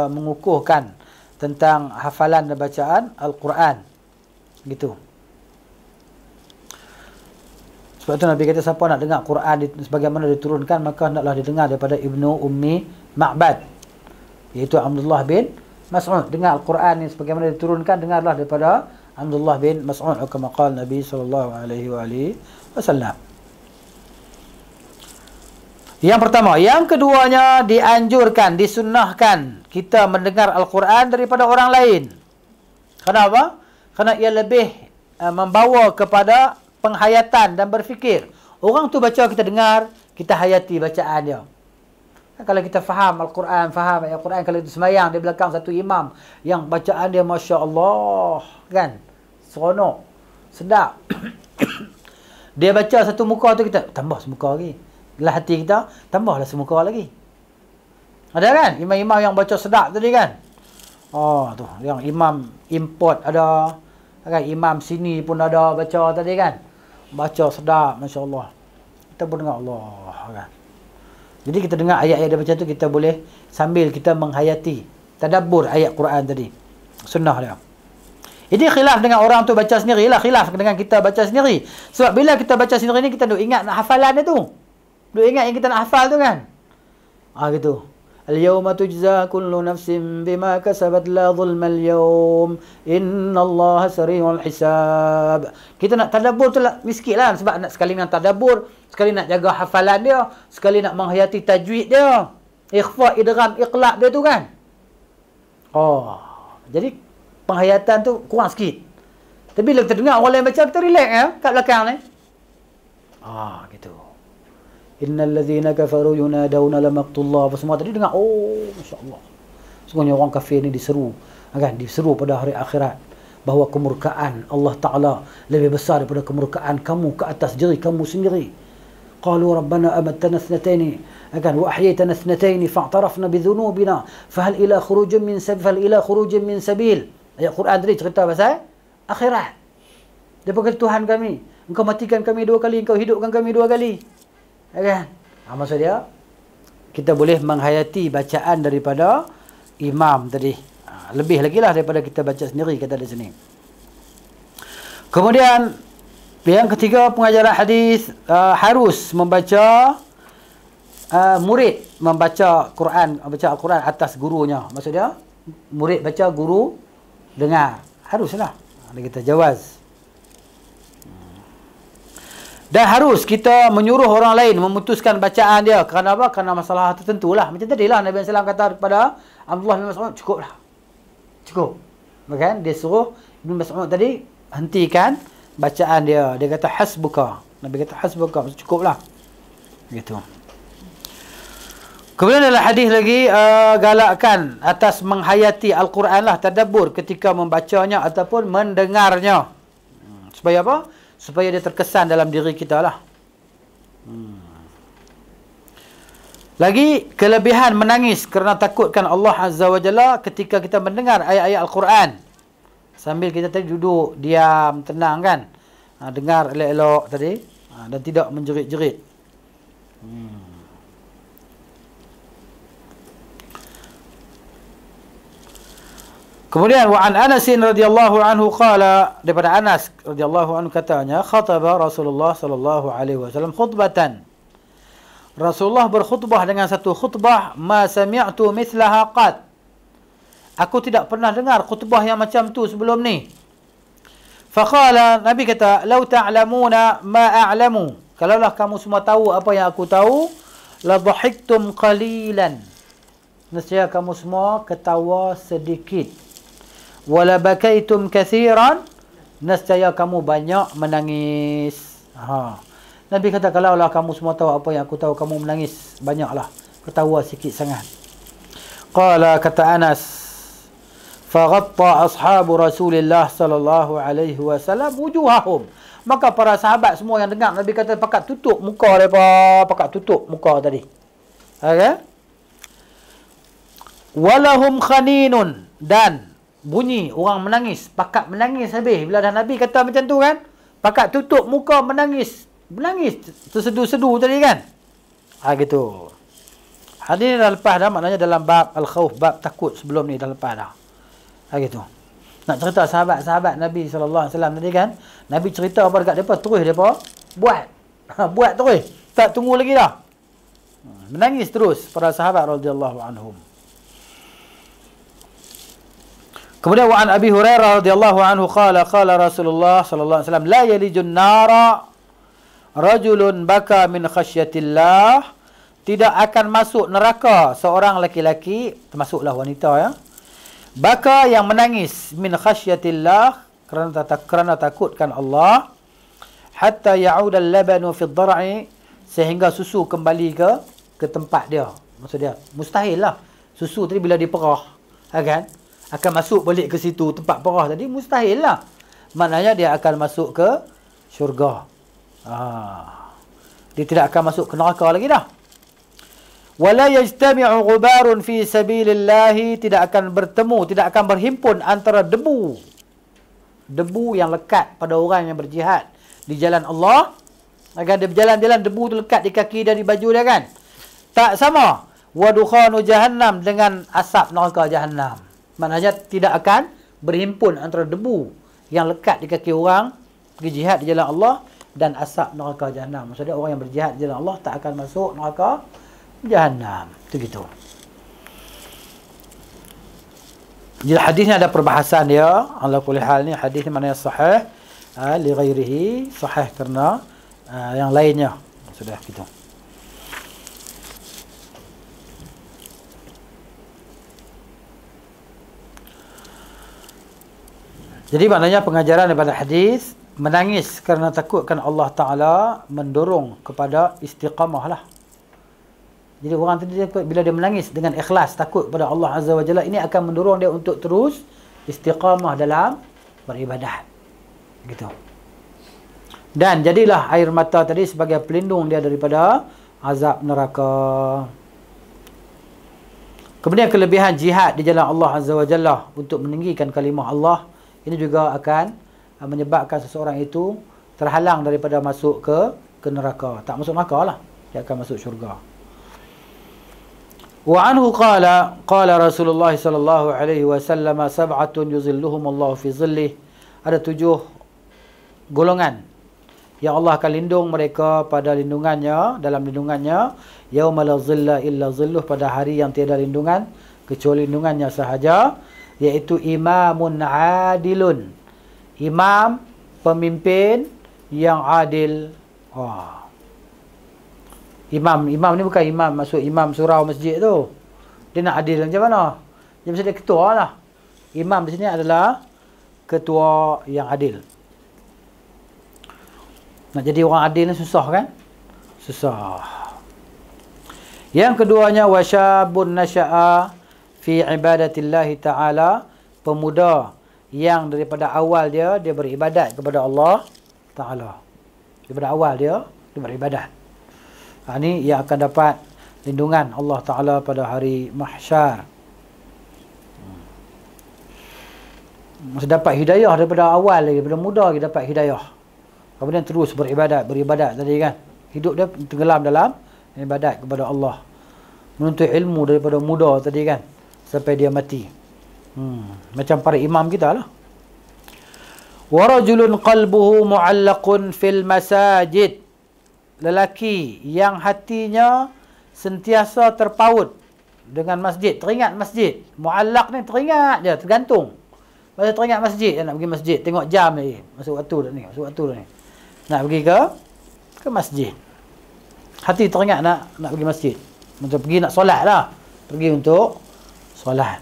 mengukuhkan tentang hafalan dan bacaan Al-Quran. Gitu. Sebab tu Nabi kata, siapa nak dengar Quran sebagaimana diturunkan, maka hendaklah didengar daripada Ibnu Ummi Ma'bad, iaitu Abdullah bin Mas'ud. Dengar Al-Quran ni sebagaimana diturunkan, dengarlah daripada Abdullah bin Mas'ud, kama qala Nabi sallallahu alaihi wasallam. Yang pertama. Yang keduanya, dianjurkan, disunnahkan kita mendengar Al-Quran daripada orang lain. Kenapa? Kerana ia lebih membawa kepada penghayatan dan berfikir. Orang tu baca, kita dengar, kita hayati bacaan dia. Kalau kita faham Al-Quran, faham ayat Al-Quran, kalau itu semayang di belakang satu imam yang bacaan dia Masya Allah, kan? Seronok, sedap. Dia baca satu muka tu, kita tambah semuka lagi. Dalam hati kita, tambahlah semuka lagi. Ada kan? Imam-imam yang baca sedap tadi kan? Oh, tu. Yang imam import ada. Kan? Imam sini pun ada baca tadi kan? Baca sedap, Masya Allah. Kita pun dengar Allah. Kan? Jadi kita dengar ayat-ayat dia baca tu, kita boleh sambil kita menghayati, tadabbur ayat Quran tadi. Sunnah dia. Ini khilaf dengan orang tu baca sendiri lah. Khilaf dengan kita baca sendiri. Sebab bila kita baca sendiri ni, kita duk ingat nak hafalan dia tu. Duk ingat yang kita nak hafal tu kan. Gitu. Al-yawma tujza kullu nafsin bima kasabat la zulma al-yawm innallaha sari'ul hisab. Kita nak tadabbur tu lah, sikit lah. Sebab nak sekali nak tadabbur, sekali nak jaga hafalan dia, sekali nak menghayati tajwid dia, ikhfa, idgham, iqlab dia tu kan. Jadi penghayatan tu kurang sikit. Tapi bila kita dengar orang lain baca, kita relax ya kat belakang ni. Gitu. Innal ladzina kafaru yunadawna lamaqtullah. Apa semua tadi dengar, masya-Allah. Sungguhnya orang kafir ni diseru, kan? Diseru pada hari akhirat bahawa kemurkaan Allah Taala lebih besar daripada kemurkaan kamu ke atas diri kamu sendiri. Qalu rabbana amattana thnataini Kan wa ahyaytana ithnatayn fa'tarafna bi dhunubina fahal ila khurujin min sabil, fahal ila khurujin min sabil. Ayat Quran tadi cerita pasal akhirat. Dia berkata, Tuhan kami, engkau matikan kami 2 kali, engkau hidupkan kami 2 kali. Kan? Maksud dia, kita boleh menghayati bacaan daripada imam tadi. Lebih lagi lah daripada kita baca sendiri, kata di sini. Kemudian, yang ketiga, pengajaran hadis harus membaca, murid membaca Quran, baca Al-Quran atas gurunya. Maksud dia, murid baca, guru dengar. Haruslah. Ada kita jawaz. Dan harus kita menyuruh orang lain memutuskan bacaan dia. Kerana apa? Kerana masalah tertentu lah. Macam tadi lah Nabi SAW kata kepada Abdullah bin Mas'ud, cukup lah. Cukup. Kan? Dia suruh Ibn Mas'ud tadi hentikan bacaan dia. Dia kata hasbuka. Nabi kata hasbuka. Cukup lah. Gitu. Kemudian dalam hadis lagi galakkan atas menghayati Al-Quran lah, tadabbur ketika membacanya ataupun mendengarnya. Supaya apa? Supaya dia terkesan dalam diri kita lah. Lagi kelebihan menangis kerana takutkan Allah Azza wa Jalla ketika kita mendengar ayat-ayat Al-Quran. Sambil kita tadi duduk diam, tenang kan. Dengar elok-elok tadi. Dan tidak menjerit-jerit. Kemudian wa an Anas radhiyallahu anhu qala, daripada Anas radhiyallahu anhu katanya, khataba Rasulullah sallallahu alaihi wasallam khutbatan. Rasulullah berkhutbah dengan satu khutbah, ma sami'tu mithlaha qat. Aku tidak pernah dengar khutbah yang macam tu sebelum ni. Faqala, Nabi kata, "Lau ta'lamuna ma a'lamu." Kalaulah kamu semua tahu apa yang aku tahu, la dhahiktum qalilan. Nescaya kamu semua ketawa sedikit. Wala bakaitum kathiran, nescaya kamu banyak menangis. Nabi kata, kalaulah kamu semua tahu apa yang aku tahu, kamu menangis banyaklah, ketawa sikit sangat. Qala, kata Anas, faghatta ashabu Rasulillah sallallahu alaihi wasallam wujuhahum. Maka para sahabat semua yang dengar Nabi kata pakat tutup muka mereka, pakat tutup muka tadi. Okay? Walahum khaninun, dan bunyi orang menangis, pakat menangis habis. Bila dah Nabi kata macam tu kan, pakat tutup muka menangis. Menangis tersedu-sedu tadi kan. Gitu. Hadis dah lepas dah, maknanya dalam bab al-khauf, bab takut sebelum ni dah lepas dah. Gitu. Nak cerita sahabat-sahabat Nabi sallallahu alaihi wasallam tadi kan, Nabi cerita apa dekat depa, terus depa buat. Buat terus. Tak tunggu lagi dah. Menangis terus para sahabat radhiyallahu anhum. Kemudian wa an Abi Hurairah radhiyallahu anhu qala qala Rasulullah sallallahu alaihi wasallam, la yalijun nara rajulun baka min khasyatillah. Tidak akan masuk neraka seorang laki-laki, termasuklah wanita ya, baka yang menangis min khasyatillah, kerana takutkan Allah, hatta ya'ud al-labanu fi ad-dar'i, sehingga susu kembali ke tempat dia. Maksud dia mustahil lah susu tadi bila diperah kan, akan masuk balik ke situ tempat perah tadi, mustahil lah. Maknanya dia akan masuk ke syurga. Dia tidak akan masuk ke neraka lagi dah. Wala yajtami'u ghubarun fi sabilillah, tidak akan bertemu, tidak akan berhimpun antara debu yang lekat pada orang yang berjihad di jalan Allah. Agar dia berjalan-jalan, debu tu lekat di kaki dan di baju dia kan. Tak sama. Wa dukhanu jahannam, dengan asap neraka jahannam. Maknanya tidak akan berhimpun antara debu yang lekat di kaki orang pergi jihad di jalan Allah dan asap neraka jahannam. Maksudnya orang yang berjihad di jalan Allah tak akan masuk neraka jahannam. Itu gitu. Jadi hadisnya ada perbahasan dia. Ala kulli hal ni hadis ni maknanya sahih li ghairihi, sahih kerana yang lainnya. Sudah gitu. Jadi maknanya pengajaran daripada hadis, menangis kerana takutkan Allah Ta'ala mendorong kepada istiqamah lah. Jadi orang tadi bila dia menangis dengan ikhlas, takut kepada Allah Azza wa Jalla, ini akan mendorong dia untuk terus istiqamah dalam beribadat. Gitu. Dan jadilah air mata tadi sebagai pelindung dia daripada azab neraka. Kemudian kelebihan jihad di jalan Allah Azza wa Jalla untuk meninggikan kalimah Allah, ini juga akan menyebabkan seseorang itu terhalang daripada masuk ke neraka. Tak masuk neraka lah, dia akan masuk syurga. Wa anhu qala Rasulullah sallallahu alaihi wasallam, sab'atun yuzilluhum Allah fi zillih. Ada 7 golongan yang Allah akan lindung mereka pada lindungannya, dalam lindungannya, yauma la zilla illa zilluh, pada hari yang tiada lindungan kecuali lindungannya sahaja, iaitu imamun adilun, imam pemimpin yang adil. Imam ni bukan imam maksud imam surau masjid tu. Dia nak adil macam mana? Dia mesti dia ketua lah. Imam di sini adalah ketua yang adil. Nak jadi orang adil ni susah kan? Susah. Yang keduanya, wasyabun nasya'a fi ibadatillahi ta'ala, pemuda yang daripada awal dia beribadat kepada Allah Ta'ala. Daripada awal dia beribadat. Ini yang akan dapat lindungan Allah Ta'ala pada hari mahsyar. Masih dapat hidayah daripada awal lagi, daripada muda lagi dapat hidayah. Kemudian terus beribadat tadi kan. Hidup dia tenggelam dalam ibadat kepada Allah. Menuntut ilmu daripada muda tadi kan, sampai dia mati. Macam para imam kita lah. Wa rajulun qalbuhu mu'allaqun fil masajid, lelaki yang hatinya sentiasa terpaut dengan masjid, teringat masjid. Mu'allaq ni teringat je, tergantung. Masa teringat masjid, dia nak pergi masjid, tengok jam ni, masuk waktu dah ni, nak pergi ke masjid. Hati teringat nak pergi masjid. Macam pergi nak solat lah. Pergi untuk solat.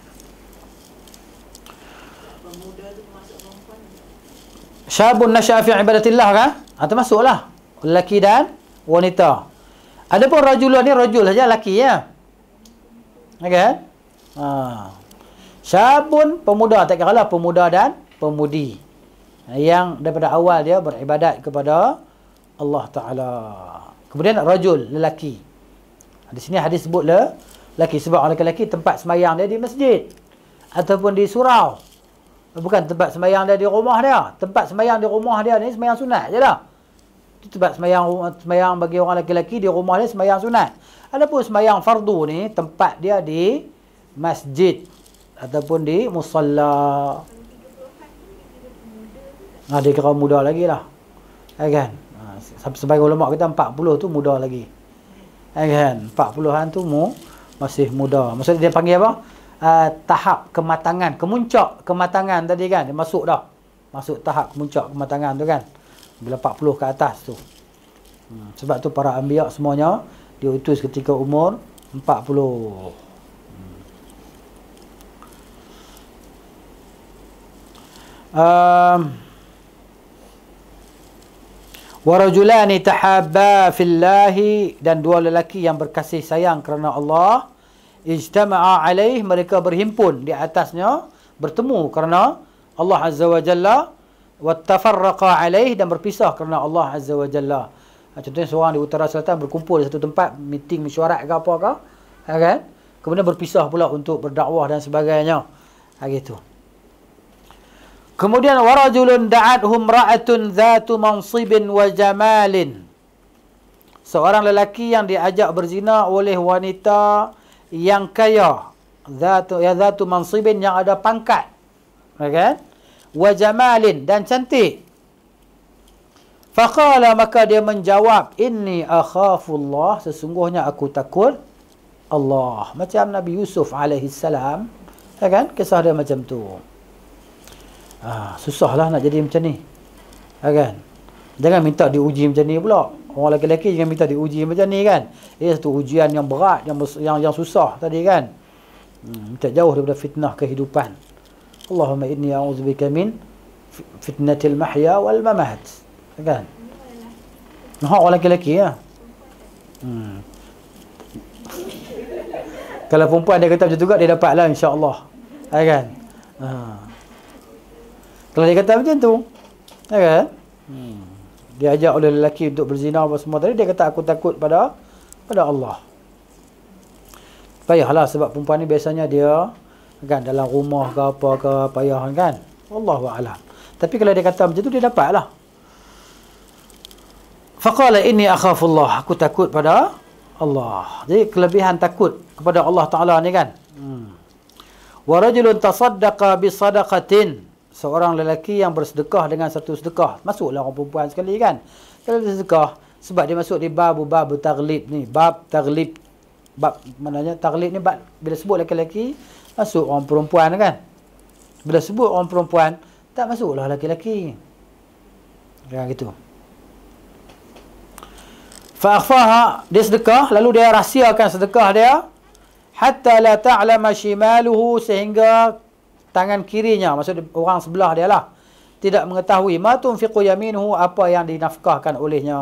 Syabun nasya'a fi ibadatillah kan? Termasuklah lelaki dan wanita. Adapun rajulan ni, rajul saja, lelaki ya. Okay? Syabun, pemuda, tak kira lah pemuda dan pemudi, yang daripada awal dia beribadat kepada Allah Ta'ala. Kemudian rajul, lelaki. Di sini hadis sebut lelaki, sebab orang lelaki tempat semayang dia di masjid ataupun di surau. Bukan tempat semayang dia di rumah dia. Tempat semayang di rumah dia ni semayang sunat je lah. Itu tempat semayang bagi orang lelaki di rumah dia semayang sunat. Adapun semayang fardu ni tempat dia di masjid ataupun di musalla. Dia kira muda lagi lah, kan? Sebagai ulama kita 40 tu muda lagi, kan? 40-an tu masih muda. Maksudnya dia panggil apa? Tahap kematangan, kemuncak kematangan tadi kan. Dia masuk dah, masuk tahap kemuncak kematangan tu kan, bila 40 ke atas tu. Sebab tu para anbiya semuanya diutus ketika umur 40. Warajulani tahabba fillahi, dan 2 lelaki yang berkasih sayang kerana Allah, ijtama'a alaih, mereka berhimpun di atasnya, bertemu kerana Allah Azza wa Jalla, wattafarraqa alaih, dan berpisah kerana Allah Azza wa Jalla. Contohnya seorang di utara selatan berkumpul di satu tempat, meeting mesyuarat ke apa ke, kan? Kemudian berpisah pula untuk berdakwah dan sebagainya. Gitu. Kemudian warajulun da'athum ra'atun dzatu mansibin wa jamalin, seorang lelaki yang diajak berzina oleh wanita yang kaya, dzatu mansibin, yang ada pangkat, kan? Wa jamalin, dan cantik. Faqala, maka dia menjawab, inni akhafullah, sesungguhnya aku takut Allah. Macam Nabi Yusuf alaihi salam, kan? Kisah dia macam tu. Susahlah nak jadi macam ni, kan? Jangan minta diuji macam ni pula. Orang lelaki jangan minta diuji macam ni kan. Ia satu ujian yang berat, yang susah tadi kan. Minta jauh daripada fitnah kehidupan. Allahumma inni a'udzubika min fitnatil mahya wal mamat, kan? Orang lelaki ya. Kalau perempuan dia kata macam tu juga, dia dapatlah insya-Allah, kan? Kalau dia kata macam tu, kan? Dia ajak oleh lelaki untuk berzina apa semua tadi, dia kata aku takut pada pada Allah. Payahlah sebab perempuan ni biasanya dia kan dalam rumah ke apa ke payah kan. Wallahu a'lam. Tapi kalau dia kata macam tu dia dapatlah. Faqala inni akhafullah, aku takut pada Allah. Jadi kelebihan takut kepada Allah Taala ni kan. Wa rajulun tasaddaqa bi sadaqatin, seorang lelaki yang bersedekah dengan satu sedekah. Masuklah orang perempuan sekali kan. Kalau dia sedekah sebab dia masuk di bab taglib ni, bab taglib. Bab maknanya taglib ni bab bila sebut lelaki masuk orang perempuan kan. Bila sebut orang perempuan tak masuklah lelaki-lelaki. Ya gitu. Fa akhfaha, dia sedekah lalu dia rahsiakan sedekah dia hatta la ta'lama shimaluhu, sehingga tangan kirinya, maksud orang sebelah dia lah, tidak mengetahui ma tunfiqu yaminuhu, apa yang dinafkahkan olehnya.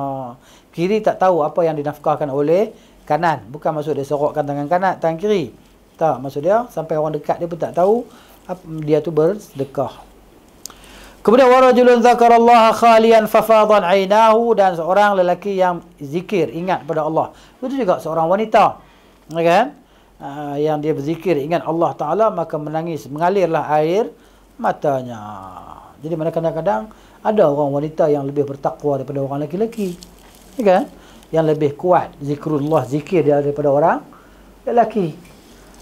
Kiri tak tahu apa yang dinafkahkan oleh kanan. Bukan maksud dia sorokkan tangan kanan, tangan kiri. Tak, maksud dia sampai orang dekat dia pun tak tahu dia tu bersedekah. Kemudian warajulun zakarallaha khalian fafadan ainahu, dan seorang lelaki yang zikir, ingat pada Allah. Itu juga seorang wanita, kan? Yang dia berzikir, ingat Allah Ta'ala, maka menangis, mengalirlah air matanya. Jadi mana kadang-kadang ada orang wanita yang lebih bertakwa daripada orang lelaki, kan? Yang lebih kuat zikrullah, zikir dia daripada orang lelaki.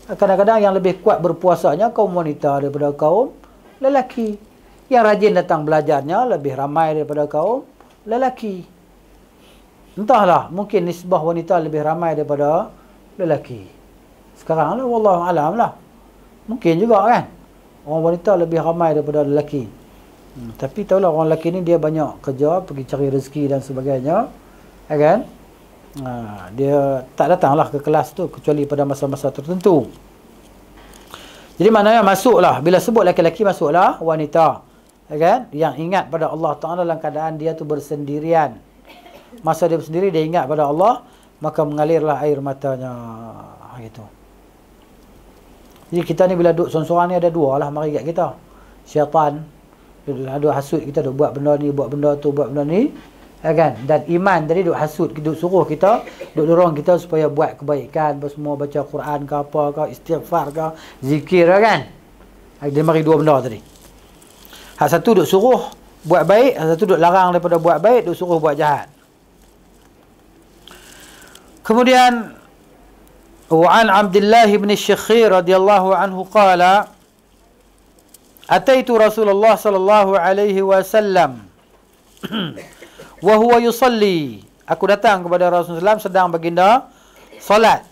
Kadang-kadang yang lebih kuat berpuasanya kaum wanita daripada kaum lelaki. Yang rajin datang belajarnya lebih ramai daripada kaum lelaki. Entahlah, mungkin nisbah wanita lebih ramai daripada lelaki. Sekarang lah, wallahu alam lah. Mungkin juga kan, orang wanita lebih ramai daripada lelaki. Tapi tahulah orang lelaki ni dia banyak kerja, pergi cari rezeki dan sebagainya, kan? Dia tak datanglah ke kelas tu kecuali pada masa-masa tertentu. Jadi maknanya masuklah, bila sebut lelaki-lelaki masuklah wanita, kan? Yang ingat pada Allah Ta'ala dalam keadaan dia tu bersendirian. Masa dia bersendiri dia ingat pada Allah, maka mengalirlah air matanya. Gitu. Jadi kita ni bila duduk sorang-sorang ni ada dua lah mari kat kita. Syaitan ada hasut kita, duk buat benda ni, buat benda tu, buat benda ni, kan? Dan iman tadi duk hasut, duk suruh kita, duk dorong kita supaya buat kebaikan, semua baca Quran ke apa ke, istighfar ke, zikir kan. Dia mari dua benda tadi. Hak satu duk suruh buat baik, hak satu duk larang daripada buat baik, duk suruh buat jahat. Kemudian وعن عبد الله بن الشخير رضي الله عنه قال أتيت رسول الله صلى الله عليه وسلم وهو يصلي, aku datang kepada Rasulullah SAW sedang baginda salat.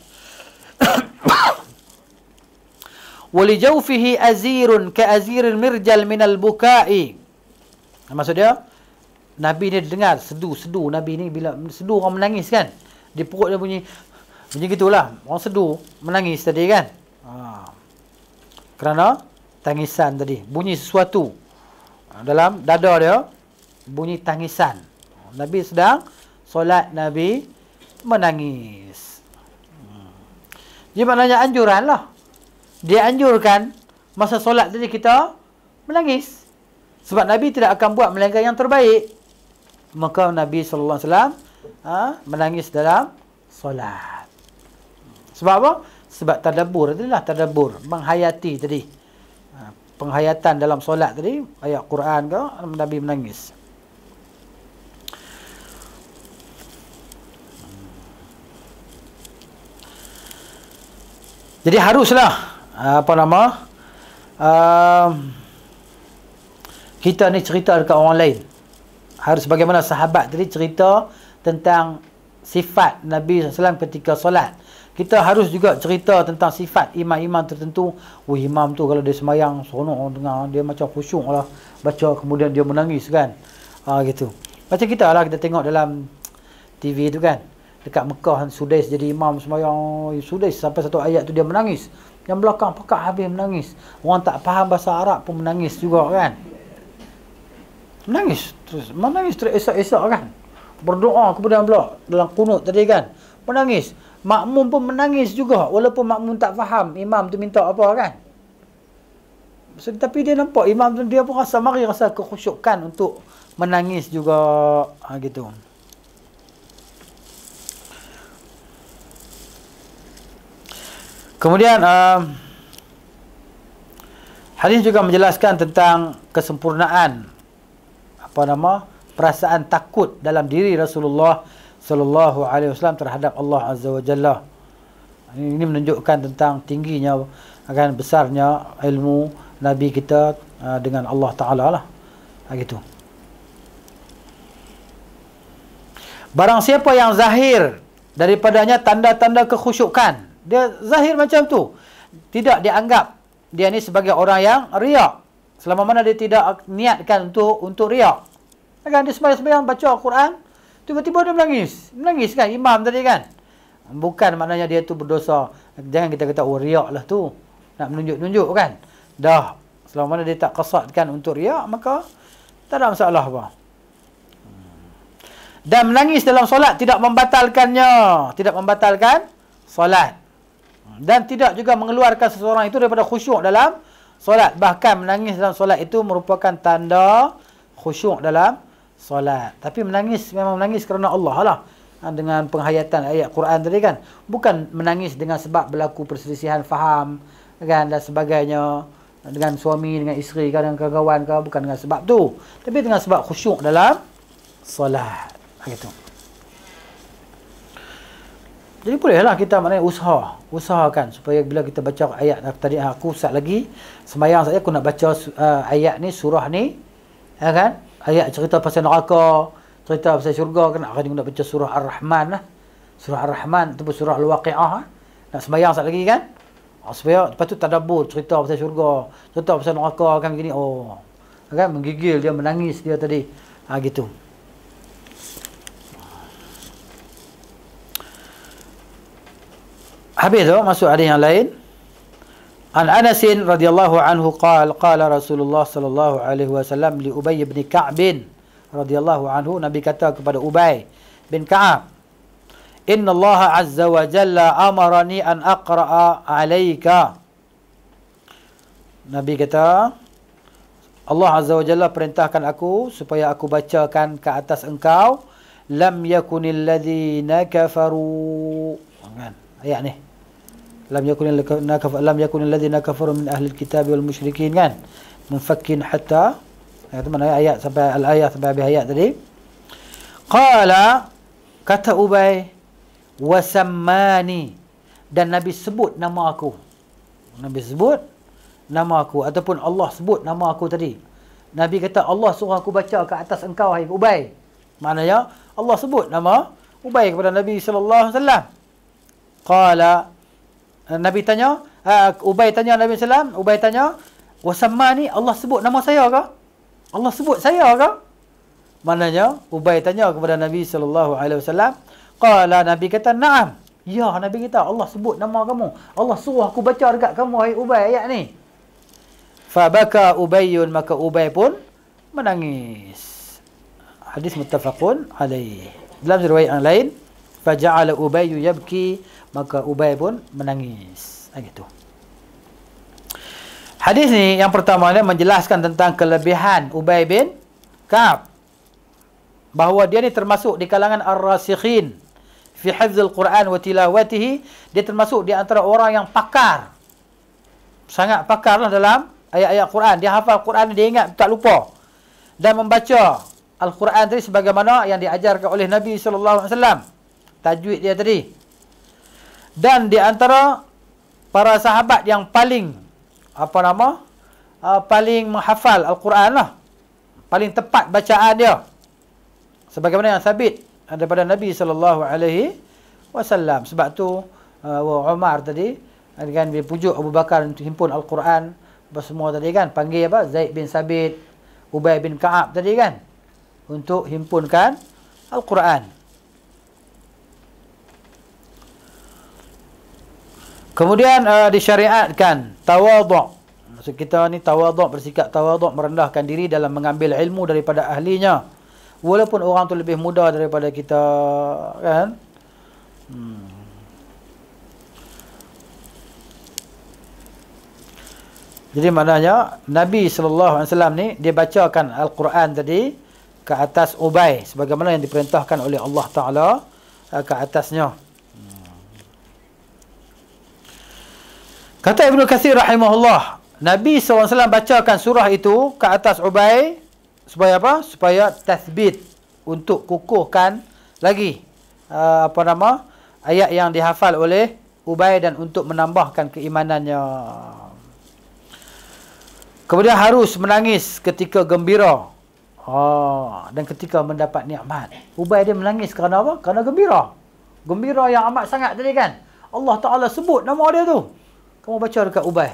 وَلِجَوْفِهِ أَزِيرٌ كَأَزِيرِ الْمِرْجَلْ مِنَ الْبُكَاءِ, maksud dia Nabi ni dengar sedu Nabi ni, bila sedu orang menangis kan, di perut dia bunyi gitulah, orang sedu menangis tadi kan. Kerana tangisan tadi, bunyi sesuatu dalam dada dia, bunyi tangisan. Nabi sedang solat, Nabi menangis. Jadi maknanya anjuran lah. Dia anjurkan masa solat tadi kita menangis. Sebab Nabi tidak akan buat melainkan yang terbaik. Maka Nabi SAW menangis dalam solat. Sebab apa? Sebab tadabbur tadi lah, tadabbur, menghayati tadi. Penghayatan dalam solat tadi, ayat Quran ke, Nabi menangis. Jadi haruslah kita ni cerita dekat orang lain. Harus bagaimana sahabat tadi cerita tentang sifat Nabi SAW ketika solat. Kita harus juga cerita tentang sifat imam-imam tertentu. Imam tu kalau dia semayang seronok orang dengar, dia macam khusyuk lah baca, kemudian dia menangis kan. Gitu. Macam kita lah, kita tengok dalam TV tu kan, dekat Mekah Sudais jadi imam semayang, Sudais sampai satu ayat tu dia menangis, yang belakang pekat habis menangis, orang tak faham bahasa Arab pun menangis juga kan. Menangis terus esak-esak kan, berdoa kemudian pula dalam kunut tadi kan, menangis. Makmum pun menangis juga, walaupun makmum tak faham imam tu minta apa kan. So, tapi dia nampak imam tu, dia pun rasa kekhusyukan untuk menangis juga. Gitu. Kemudian hadis juga menjelaskan tentang kesempurnaan perasaan takut dalam diri Rasulullah sallallahu alaihi wasallam terhadap Allah Azza wa Jalla. Ini menunjukkan tentang tingginya akan besarnya ilmu Nabi kita dengan Allah Taala lah. Gitu. Barang siapa yang zahir daripadanya tanda-tanda kekhusyukan, dia zahir macam tu, tidak dianggap dia ni sebagai orang yang riak, selama mana dia tidak niatkan untuk riak. Kan dia sembahyang baca Al-Quran, tiba-tiba dia menangis kan imam tadi kan, bukan maknanya dia tu berdosa. Jangan kita kata riak lah tu, nak menunjuk-nunjuk kan. Dah, selama mana dia tak qasadkan untuk riak, maka tak ada masalah apa. Dan menangis dalam solat tidak membatalkannya, tidak membatalkan solat. Dan tidak juga mengeluarkan seseorang itu daripada khusyuk dalam solat. Bahkan menangis dalam solat itu merupakan tanda khusyuk dalam solat. Tapi menangis memang menangis kerana Allah lah, dengan penghayatan ayat Quran tadi kan. Bukan menangis dengan sebab berlaku perselisihan faham kan dan sebagainya, dengan suami, dengan isteri kan, dengan kawan ke, bukan dengan sebab tu, tapi dengan sebab khusyuk dalam solat. Gitu. Jadi bolehlah kita maknanya usahakan supaya bila kita baca ayat tadi, aku sat lagi sembahyang saya aku nak baca ayat ni, surah ni, ya kan? Ayat cerita pasal neraka, cerita pasal syurga kan, aku nak baca surah Ar-Rahman lah. Surah Ar-Rahman ataupun surah Al-Waqi'ah. Nak sembahyang sat lagi kan? Supaya lepas tu tadabbur cerita pasal syurga, cerita pasal neraka kan, begini. Oh, kan menggigil dia, menangis dia tadi. Gitu. Habis tu masuk hadis yang lain. An Anas radhiyallahu anhu qala Rasulullah sallallahu alaihi wasallam li Ubay bin Ka'b radhiyallahu anhu, Nabi kata kepada Ubay bin Ka'ab, "Inna Allah azza wa jalla amarani an aqra'a 'alaika." Nabi kata, Allah azza wa jalla perintahkan aku supaya aku bacakan ke atas engkau, lam yakunil ladzina kafaru. Kan ayat ni, lam yakunil ladzina kafaru min ahli alkitab wal musyrikin kan, munfakin hatta, itu mana ayat sampai al-ayat sampai habis ayat tadi. Qala, kata Ubay, wasammani, dan Nabi sebut nama aku. Nabi sebut nama aku ataupun Allah sebut nama aku tadi. Nabi kata Allah suruh aku baca ke atas engkau hai Ubay. Maknanya Allah sebut nama Ubay kepada Nabi sallallahu alaihi wasallam. Qala, Nabi tanya, Ubay tanya Nabi sallam, Ubay tanya, wasammani, Allah sebut nama saya ke? Allah sebut saya ke? Maknanya Ubay tanya kepada Nabi sallallahu alaihi wasallam. Qala, Nabi kata, na'am. Ya, Nabi kata Allah sebut nama kamu. Allah suruh aku baca dekat kamu hai Ubay ayat ni. Fabaka Ubayyun, maka Ubay pun menangis. Hadis muttafaqun alaih. Dalam riwayat yang lain, faja'ala Ubayyu yabki, maka Ubay pun menangis. Gitu. Hadis ni yang pertama ni menjelaskan tentang kelebihan Ubay bin Ka'ab, bahawa dia ni termasuk di kalangan ar-rasikhin fi hifzil Quran wa tilawatihi. Dia termasuk di antara orang yang pakar, sangat pakar lah dalam ayat-ayat Quran. Dia hafal Quran, dia ingat tak lupa, dan membaca Al-Quran tadi sebagaimana yang diajarkan oleh Nabi sallallahu alaihi wasallam, tajwid dia tadi. Dan di antara para sahabat yang paling paling menghafal Al-Quran lah, paling tepat bacaan dia, sebagaimana yang sabit daripada Nabi sallallahu alaihi wasallam. Sebab tu Umar tadi kan dia pujuk Abu Bakar untuk himpun Al-Quran semua tadi kan, panggil apa, Zaid bin Sabit, Ubay bin Ka'ab tadi kan, untuk himpunkan Al-Quran. Kemudian disyariatkan tawaduk. Maksud kita ni tawaduk, bersikap tawaduk, merendahkan diri dalam mengambil ilmu daripada ahlinya, walaupun orang tu lebih muda daripada kita kan. Jadi maknanya Nabi sallallahu alaihi wasallam ni dia bacakan Al-Quran tadi ke atas Ubay sebagaimana yang diperintahkan oleh Allah Taala ke atasnya. Kata Ibnu Katsir rahimahullah, Nabi SAW bacakan surah itu ke atas Ubay supaya apa? Supaya tathbit, untuk kukuhkan lagi ayat yang dihafal oleh Ubay dan untuk menambahkan keimanannya. Kemudian harus menangis ketika gembira. Dan ketika mendapat nikmat. Ubay dia menangis kerana apa? Kerana gembira. Gembira yang amat sangat tadi kan. Allah Ta'ala sebut nama dia tu. Kamu baca dekat Ubay.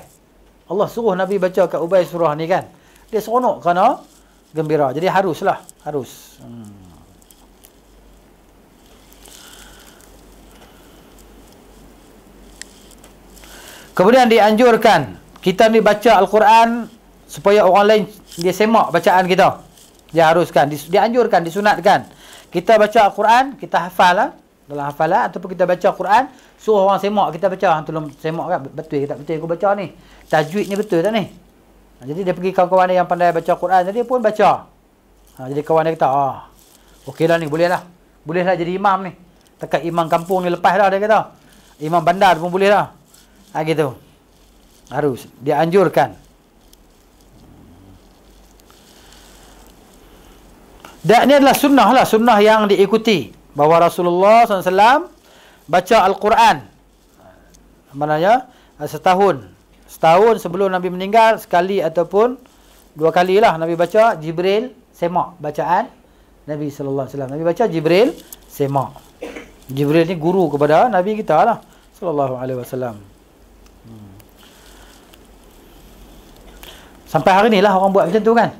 Allah suruh Nabi baca kat Ubay surah ni kan. Dia seronok kerana gembira. Jadi haruslah. Harus. Kemudian dianjurkan kita ni baca Al-Quran supaya orang lain dia semak bacaan kita. Dia haruskan, dianjurkan, disunatkan. Kita baca Al-Quran, kita hafal lah. Dalam hafalan ataupun kita baca Quran, suruh orang semak, kita baca. Tolong semak kan, betul ke tak betul aku baca ni. Tajwid ni betul tak ni? Jadi dia pergi kawan-kawan dia yang pandai baca Quran, jadi dia pun baca. Jadi kawan dia kata, okey lah ni, boleh lah. Boleh lah jadi imam ni. Dekat imam kampung ni lepas lah dia kata. Imam bandar pun boleh lah. Gitu. Harus. Dia anjurkan. Dan ini adalah sunnah lah. Sunnah yang diikuti. Bahawa Rasulullah SAW baca Al-Quran. Maknanya setahun sebelum Nabi meninggal, sekali ataupun dua kali lah Nabi baca. Jibril semak bacaan Nabi SAW. Nabi baca, Jibril semak. Jibril ni guru kepada Nabi kita lah SAW. Sampai hari ni lah orang buat macam tu kan.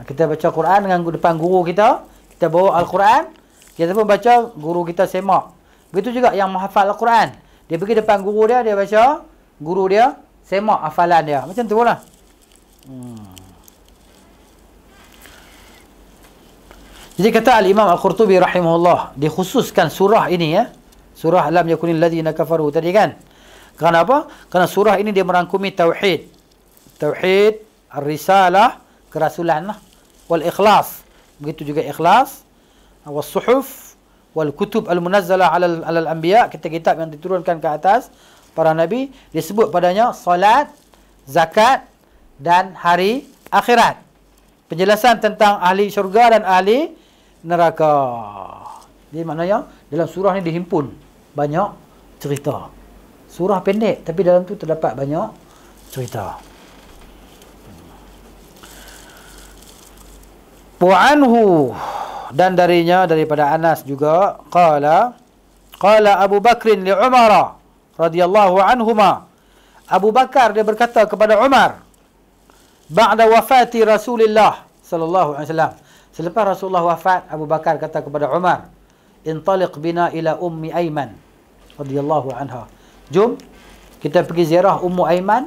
Kita baca Quran dengan depan guru kita. Kita bawa Al-Quran, kita pun baca, guru kita semak. Begitu juga yang menghafal Al-Quran. Dia pergi depan guru dia, dia baca, guru dia semak hafalan dia. Macam tu lah. Jadi kata Al-Imam Al-Qurtubi rahimahullah, dikhususkan surah ini ya. Surah Lam Yakunil Ladzina Kafaru tadi kan. Kerana apa? Kerana surah ini dia merangkumi tauhid. Tauhid, ar-risalah, kerasulan lah. Wal ikhlas. Begitu juga ikhlas. Was suhuf wal kutub al-munazzalah alal anbiya, kitab-kitab yang diturunkan ke atas para nabi, disebut padanya salat, zakat dan hari akhirat. Penjelasan tentang ahli syurga dan ahli neraka. Jadi maknanya dalam surah ni dihimpun banyak cerita. Surah pendek tapi dalam tu terdapat banyak cerita. Wa anhu, dan darinya, daripada Anas juga, qala Abu Bakrin li Umar radhiyallahu anhuma. Abu Bakar dia berkata kepada Umar ba'da wafati Rasulullah sallallahu alaihi wasallam. Selepas Rasulullah wafat, Abu Bakar kata kepada Umar, intaliq bina ila Ummi Aiman radhiyallahu anha. Jom kita pergi ziarah Ummu Aiman.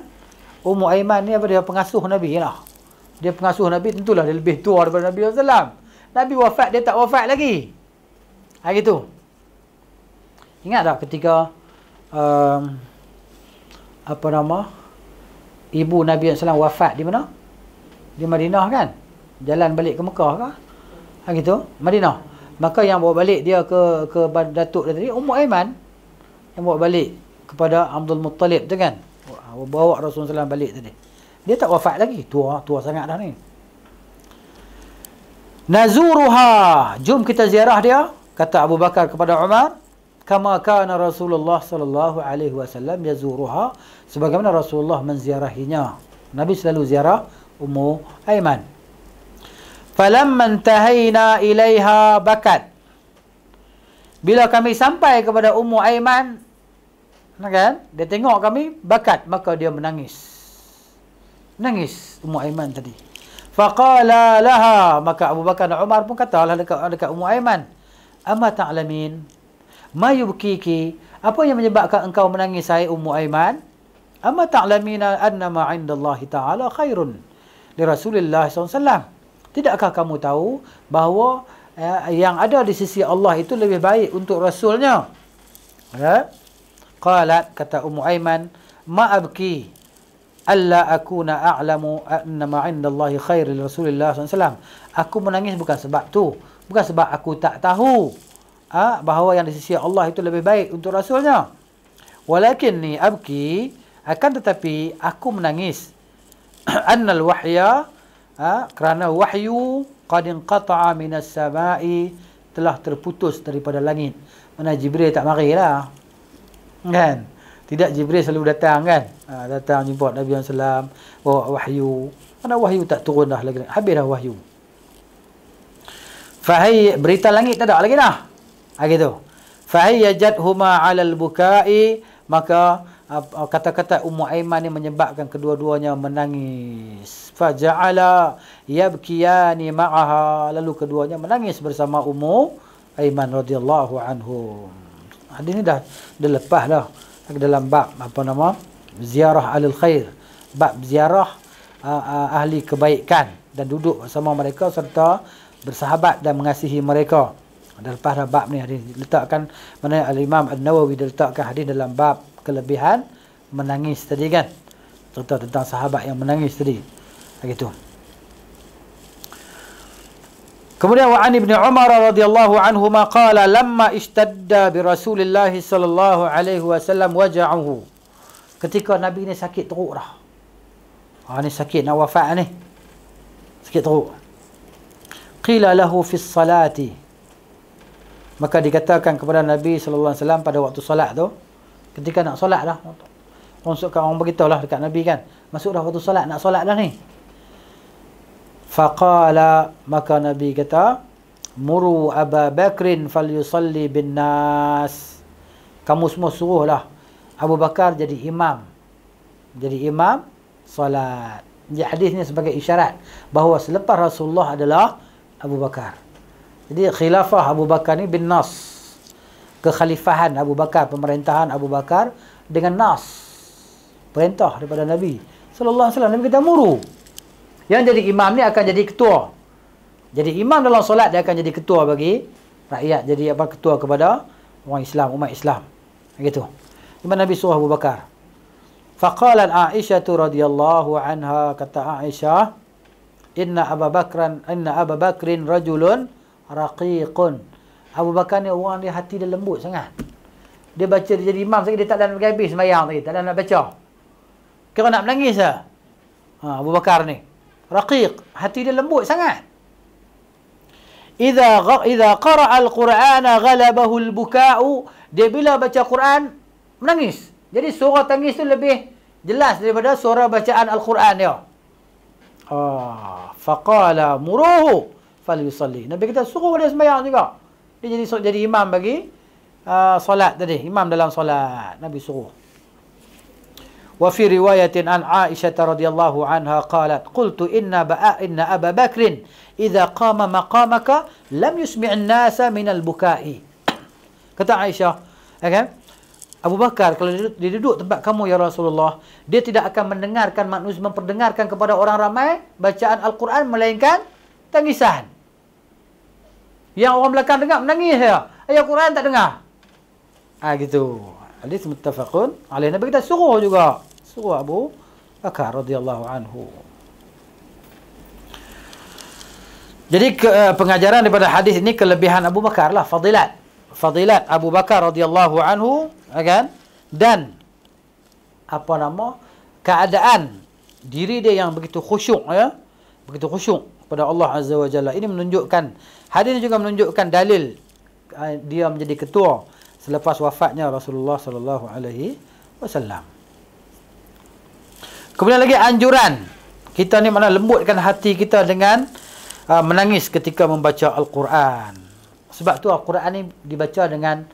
Ummu Aiman ni apa dia? Pengasuh Nabi lah. Dia pengasuh Nabi, tentulah dia lebih tua daripada Nabi SAW. Nabi wafat, dia tak wafat lagi. Gitu. Ingat tak ketika ibu Nabi SAW wafat di mana? Di Madinah kan? Jalan balik ke Mekah ke? Gitu. Madinah. Maka yang bawa balik dia ke datuk dia tadi, Ummu Aiman. Yang bawa balik kepada Abdul Muttalib tu kan? Bawa Rasulullah SAW balik tadi. Dia tak wafat lagi. Tua sangat dah ni. Nazuruha. Jom kita ziarah dia. Kata Abu Bakar kepada Umar. Kama kana Rasulullah sallallahu alaihi wasallam yazuruha. Sebagaimana Rasulullah menziarahinya. Nabi selalu ziarah Ummu Aiman. Falamma intahayna ilaiha bakat. Bila kami sampai kepada Ummu Aiman, kan? Dia tengok kami, bakat. Maka dia menangis. Nangis Ummu Aiman tadi. Faqala laha, maka Abu Bakar dan Umar pun katalah dekat Ummu Aiman, ama ta'lamin ma yubkiki, apa yang menyebabkan engkau menangis hai Ummu Aiman? Ama ta'lamina anna ma 'indallahi ta'ala khairun li Rasulillah SAW. Tidakkah kamu tahu bahawa yang ada di sisi Allah itu lebih baik untuk Rasulnya? Qalat, kata Ummu Aiman, ma abki alla akuna a'lamu anna ma 'indallahi khair li Rasulillah SAW. Aku menangis bukan sebab tu, bukan sebab aku tak tahu bahawa yang di sisi Allah itu lebih baik untuk Rasulnya. Walakinni abki, Akan tetapi aku menangis. Annal wahya, kerana wahyu qad inqata'a minas sama'i, telah terputus daripada langit. Mana Jibril tak marilah. Kan? Tidak Jibril selalu datang kan? Datang jumpa Nabi SAW, bawa wahyu. Mana wahyu tak turun dah lagi. Habis dah wahyu. Berita langit tak ada lagi dah. Gitu. Fahiyyajadhuma 'alal bukai, maka kata-kata Ummu Aiman ni menyebabkan kedua-duanya menangis. Faja'ala yabkiyani ma'aha, lalu keduanya menangis bersama Ummu Aiman radhiyallahu anhum. Hadis ni dah lepas dah dalam bab ziarah alil khair, bab ziarah ahli kebaikan dan duduk bersama mereka serta bersahabat dan mengasihi mereka. Dan lepas dah bab ni hadis letakkan, mana Al-Imam An-Nawawi letakkan hadis dalam bab kelebihan menangis tadi kan, cerita tentang sahabat yang menangis tadi begitu. Kemudian wa an Ibnu Umar radhiyallahu anhuma qala lamma ishtadda bi Rasulillah sallallahu alaihi wasallam waja'uhu, ketika Nabi ni sakit teruk dah. Ni sakit nak wafat ni, sakit teruk. Qila lahu fi salati, maka dikatakan kepada Nabi sallallahu alaihi wasallam pada waktu solat tu, ketika nak solat dah, orang beritahu lah dekat Nabi kan, masuk dah waktu solat, nak solat dah ni. Faqala, maka Nabi kata, muru Aba Bakrin falyusalli bin nas, kamu semua suruhlah Abu Bakar jadi imam solat. Jadi hadis ni sebagai isyarat bahawa selepas Rasulullah adalah Abu Bakar. Jadi khilafah Abu Bakar ni bin nas, kekhalifahan Abu Bakar, pemerintahan Abu Bakar dengan nas, perintah daripada Nabi sallallahu alaihi wasallam. Nabi kata muru, yang jadi imam ni akan jadi ketua. Jadi imam dalam solat, dia akan jadi ketua bagi rakyat, jadi ketua kepada orang Islam, umat Islam. Begitu. Imam Nabi suruh Abu Bakar. Faqalat Aisyah radhiyallahu anha, kata Aisyah, inna Abu Bakrin rajulun raqiqun. Abu Bakar ni orang dia hati dia lembut sangat. Dia baca, dia jadi imam sekali, dia tak ada nak habis sembahyang lagi, tak ada nak baca. Kira nak menangis lah. Abu Bakar ni raqiq, hati dia lembut sangat. Idza qara'a al-Qur'ana ghalabahu al-buka'u, dia bila baca Quran menangis. Jadi suara tangis tu lebih jelas daripada suara bacaan Al-Quran dia. Faqala muruhu falyusalli. Nabi kata suruh dia sembahyang juga. Dia jadi imam bagi solat tadi, imam dalam solat. Nabi suruh. Wa fi riwayatin an Aisyah radhiyallahu anha qalat qultu inna Aba Bakrin idza qama maqamaka lam yusmi' an-nasa min al-buka'i. Kata Aisyah, kan? Abu Bakar kalau dia duduk tempat kamu ya Rasulullah, dia tidak akan mendengarkan manusia, memperdengarkan kepada orang ramai bacaan Al-Quran melainkan tangisan. Yang orang belakang dengar menangis ya. Ayat Quran tak dengar. Gitu. Hadis muttafaqun alaih. Nabi kita suruh juga. Suruh Abu Bakar radhiyallahu anhu. Jadi pengajaran daripada hadis ini, kelebihan Abu Bakar lah, fadilat Abu Bakar radhiyallahu anhu, kan? Dan keadaan diri dia yang begitu khusyuk, ya, begitu khusyuk kepada Allah Azza wa Jalla. Ini menunjukkan, hadis ini juga menunjukkan dalil dia menjadi ketua selepas wafatnya Rasulullah sallallahu alaihi wasallam. Kemudian lagi anjuran kita ni mana lembutkan hati kita dengan menangis ketika membaca Al-Quran. Sebab tu Al-Quran ni dibaca dengan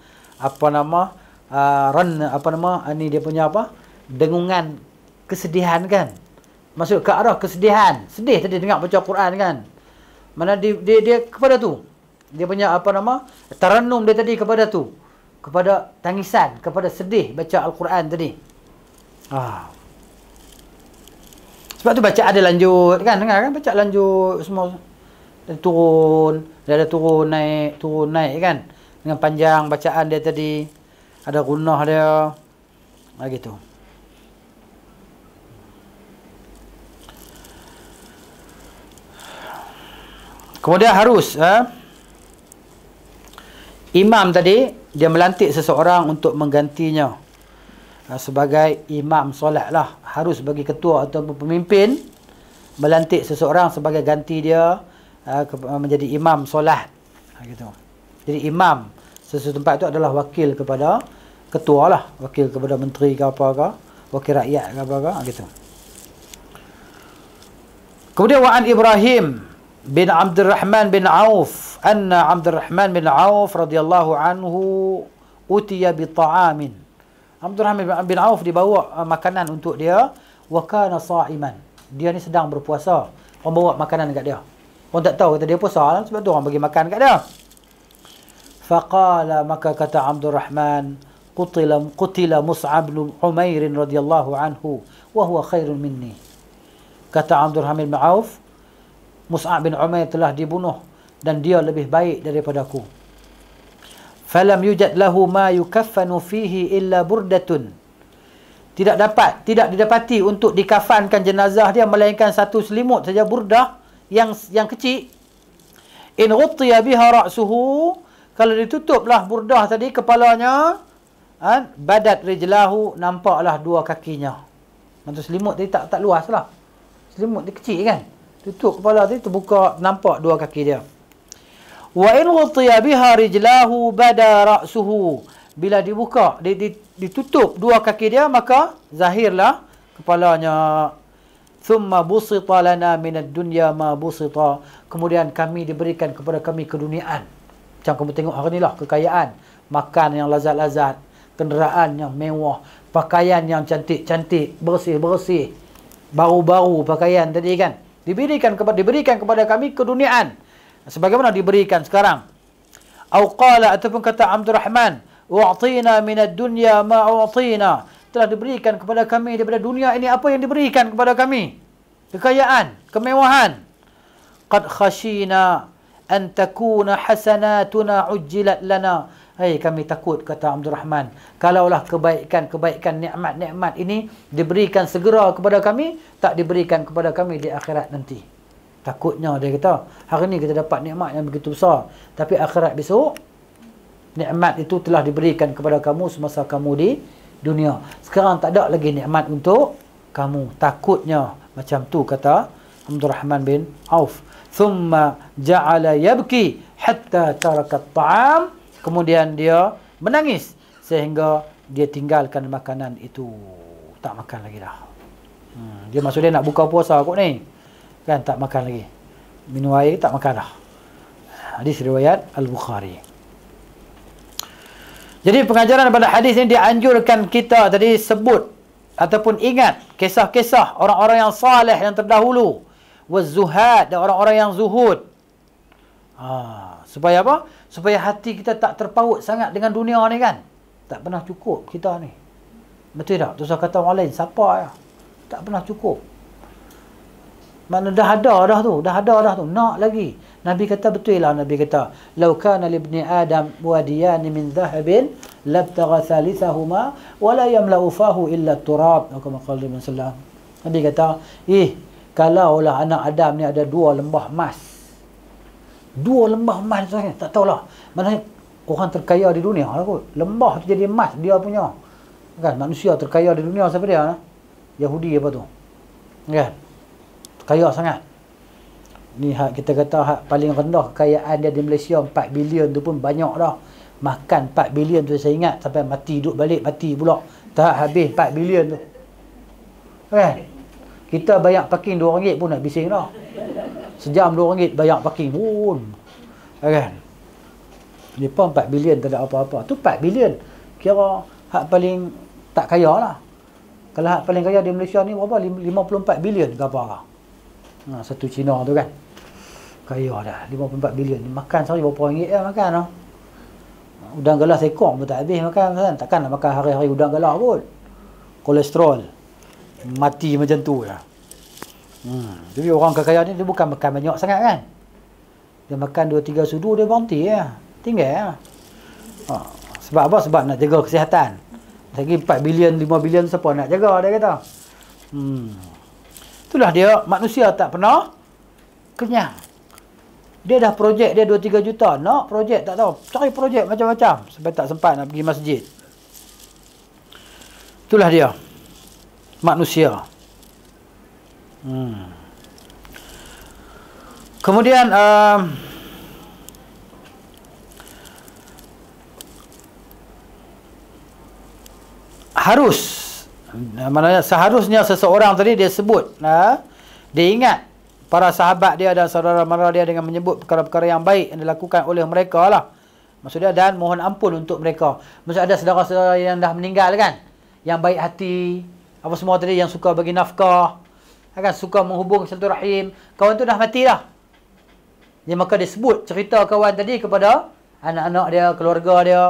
ini dia punya dengungan kesedihan, kan? Masuk ke arah kesedihan. Sedih tadi dengar baca Quran, kan? Mana dia kepada tu. Dia punya tarannum dia tadi kepada tu. Kepada tangisan, kepada sedih baca Al-Quran tadi. Sebab tu baca ada lanjut, kan? Dengar kan? Baca lanjut semua. Turun, dia ada turun naik, kan? Dengan panjang bacaan dia tadi. Ada gunnah dia. Gitu. Kemudian harus imam tadi dia melantik seseorang untuk menggantinya. sebagai imam solat lah. Harus bagi ketua atau pemimpin melantik seseorang sebagai ganti dia menjadi imam solat. Gitu. Jadi imam sesuatu tempat itu adalah wakil kepada ketua lah, wakil kepada menteri ke apa ke, wakil rakyat ke apa ke, gitu. Kemudian wa'an Ibrahim bin Abdurrahman bin Auf anna Abdurrahman bin Auf radhiyallahu anhu utiya bi ta'amin. Abdurrahman bin Auf dibawa makanan untuk dia, wa kana sha'iman. Dia ni sedang berpuasa. Orang bawa makanan dekat dia. Orang tak tahu kata dia puasa, sebab tu orang bagi makan dekat dia. Faqala, maka kata Abdurrahman, qutila Mus'ab bin Umair radhiyallahu anhu wa huwa khairun minni. Kata Abdurrahman bin Auf, Mus'ab bin Umair telah dibunuh dan dia lebih baik daripada aku. Falam yujad lahu ma yukaffanu fihi illa burdatun. Tidak didapati untuk dikafankan jenazah dia melainkan satu selimut saja, burdah yang kecil. In ghuttiya biha ra'suhu, kalau ditutuplah burdah tadi kepalanya, badat rijlahu, nampaklah dua kakinya. Maksud selimut tadi tak luas lah. Selimut dia kecil kan. Tutup kepala tadi terbuka, nampak dua kaki dia. Wa in ghutiya biha rijlahu bada ra'suhu. Bila dibuka, ditutup dua kaki dia, maka zahirlah kepalanya. Thumma busita lana minad dunya ma busita. Kemudian kami diberikan kepada kami keduniaan. Macam kamu tengok hari ni lah, kekayaan. Makan yang lazat-lazat, kenderaan yang mewah, pakaian yang cantik-cantik, bersih-bersih, baru-baru pakaian tadi kan. Diberikan kepada kami keduniaan sebagaimana diberikan sekarang. Au qala, ataupun kata Abdurrahman, u'tina minad dunya ma u'tina. Telah diberikan kepada kami daripada dunia ini apa yang diberikan kepada kami. Kekayaan, kemewahan. Qad khashina an takuna hasanatuna ujjilat lana. Hai, kami takut, kata Abdurrahman, kalaulah kebaikan, nikmat-nikmat ini diberikan segera kepada kami, tak diberikan kepada kami di akhirat nanti. Takutnya dia kata, hari ni kita dapat nikmat yang begitu besar, tapi akhirat besok nikmat itu telah diberikan kepada kamu semasa kamu di dunia. Sekarang tak ada lagi nikmat untuk kamu. Takutnya macam tu, kata Abdurrahman bin Auf. Thumma ja'ala yabki hatta taraka at-ta'am. Kemudian dia menangis sehingga dia tinggalkan makanan itu. Tak makan lagi dah. Dia maksud dia nak buka puasa kot ni. Kan tak makan lagi. Minum air tak makan dah. Hadis riwayat Al-Bukhari. Jadi pengajaran daripada hadis ini dianjurkan kita tadi sebut ataupun ingat kisah-kisah orang-orang yang saleh yang terdahulu. Waz-zuhad, dan orang-orang yang zuhud. Supaya apa? Supaya hati kita tak terpaut sangat dengan dunia ni kan. Tak pernah cukup kita ni. Betul tak? Terus kata orang lain, siapa ya? Tak pernah cukup. Mana dah ada tu. Nak lagi. Nabi kata betul lah. Nabi kata, "Lau kana li ibni Adam wadiyan min dhahabin labtagha thalithahuma wa la yamla'u fahu illa turab." Kama qala Nabi sallallahu. Nabi kata, kalaulah anak Adam ni ada dua lembah emas. Dua lembah emas tu kan? Tak tahulah. Maknanya orang terkaya di dunia lah kot. Lembah tu jadi emas dia punya. Kan? Manusia terkaya di dunia siapa dia? Yahudi apa tu? Kan? Kaya sangat. Ni kita kata paling rendah kekayaan dia di Malaysia 4 bilion tu pun banyak dah. Makan 4 bilion tu saya ingat sampai mati, duduk balik mati pula. Tak habis 4 bilion tu. Kan? Kita bayar parking RM2 pun nak bising dah. Sejam RM2 bayar parking pun. Kan? Dia pun 4 bilion tak ada apa-apa. Tu 4 bilion. Kira hak paling tak kaya lah. Kalau hak paling kaya di Malaysia ni berapa? 54 bilion ke apa? Satu Cina tu kan. Kaya dah. 54 bilion. Makan sehari berapa ringgit lah makan lah. Udang galah sekong pun tak habis makan kan. Takkan nak makan hari-hari udang galah pun. Kolesterol. Mati macam tu lah. Jadi orang kekayaan ni dia bukan makan banyak sangat kan. Dia makan 2-3 sudu dia berhenti lah. Tinggal lah. Sebab apa? Sebab nak jaga kesihatan. Lagi 4 bilion, 5 bilion siapa nak jaga dia kata. Itulah dia, manusia tak pernah kenyang. Dia dah projek dia 2-3 juta. Nak projek tak tahu. Cari projek macam-macam. Sampai tak sempat nak pergi masjid. Itulah dia manusia. Kemudian maknanya seharusnya seseorang tadi dia sebut, dia ingat para sahabat dia dan saudara-mara dia dengan menyebut perkara-perkara yang baik yang dilakukan oleh mereka lah. Maksudnya, dan mohon ampun untuk mereka. Maksudnya ada saudara-saudara yang dah meninggal kan, yang baik hati, apa semua tadi, yang suka bagi nafkah, kan, suka menghubung silaturahim. Kawan tu dah mati dah. Jadi maka dia sebut cerita kawan tadi kepada anak-anak dia, keluarga dia,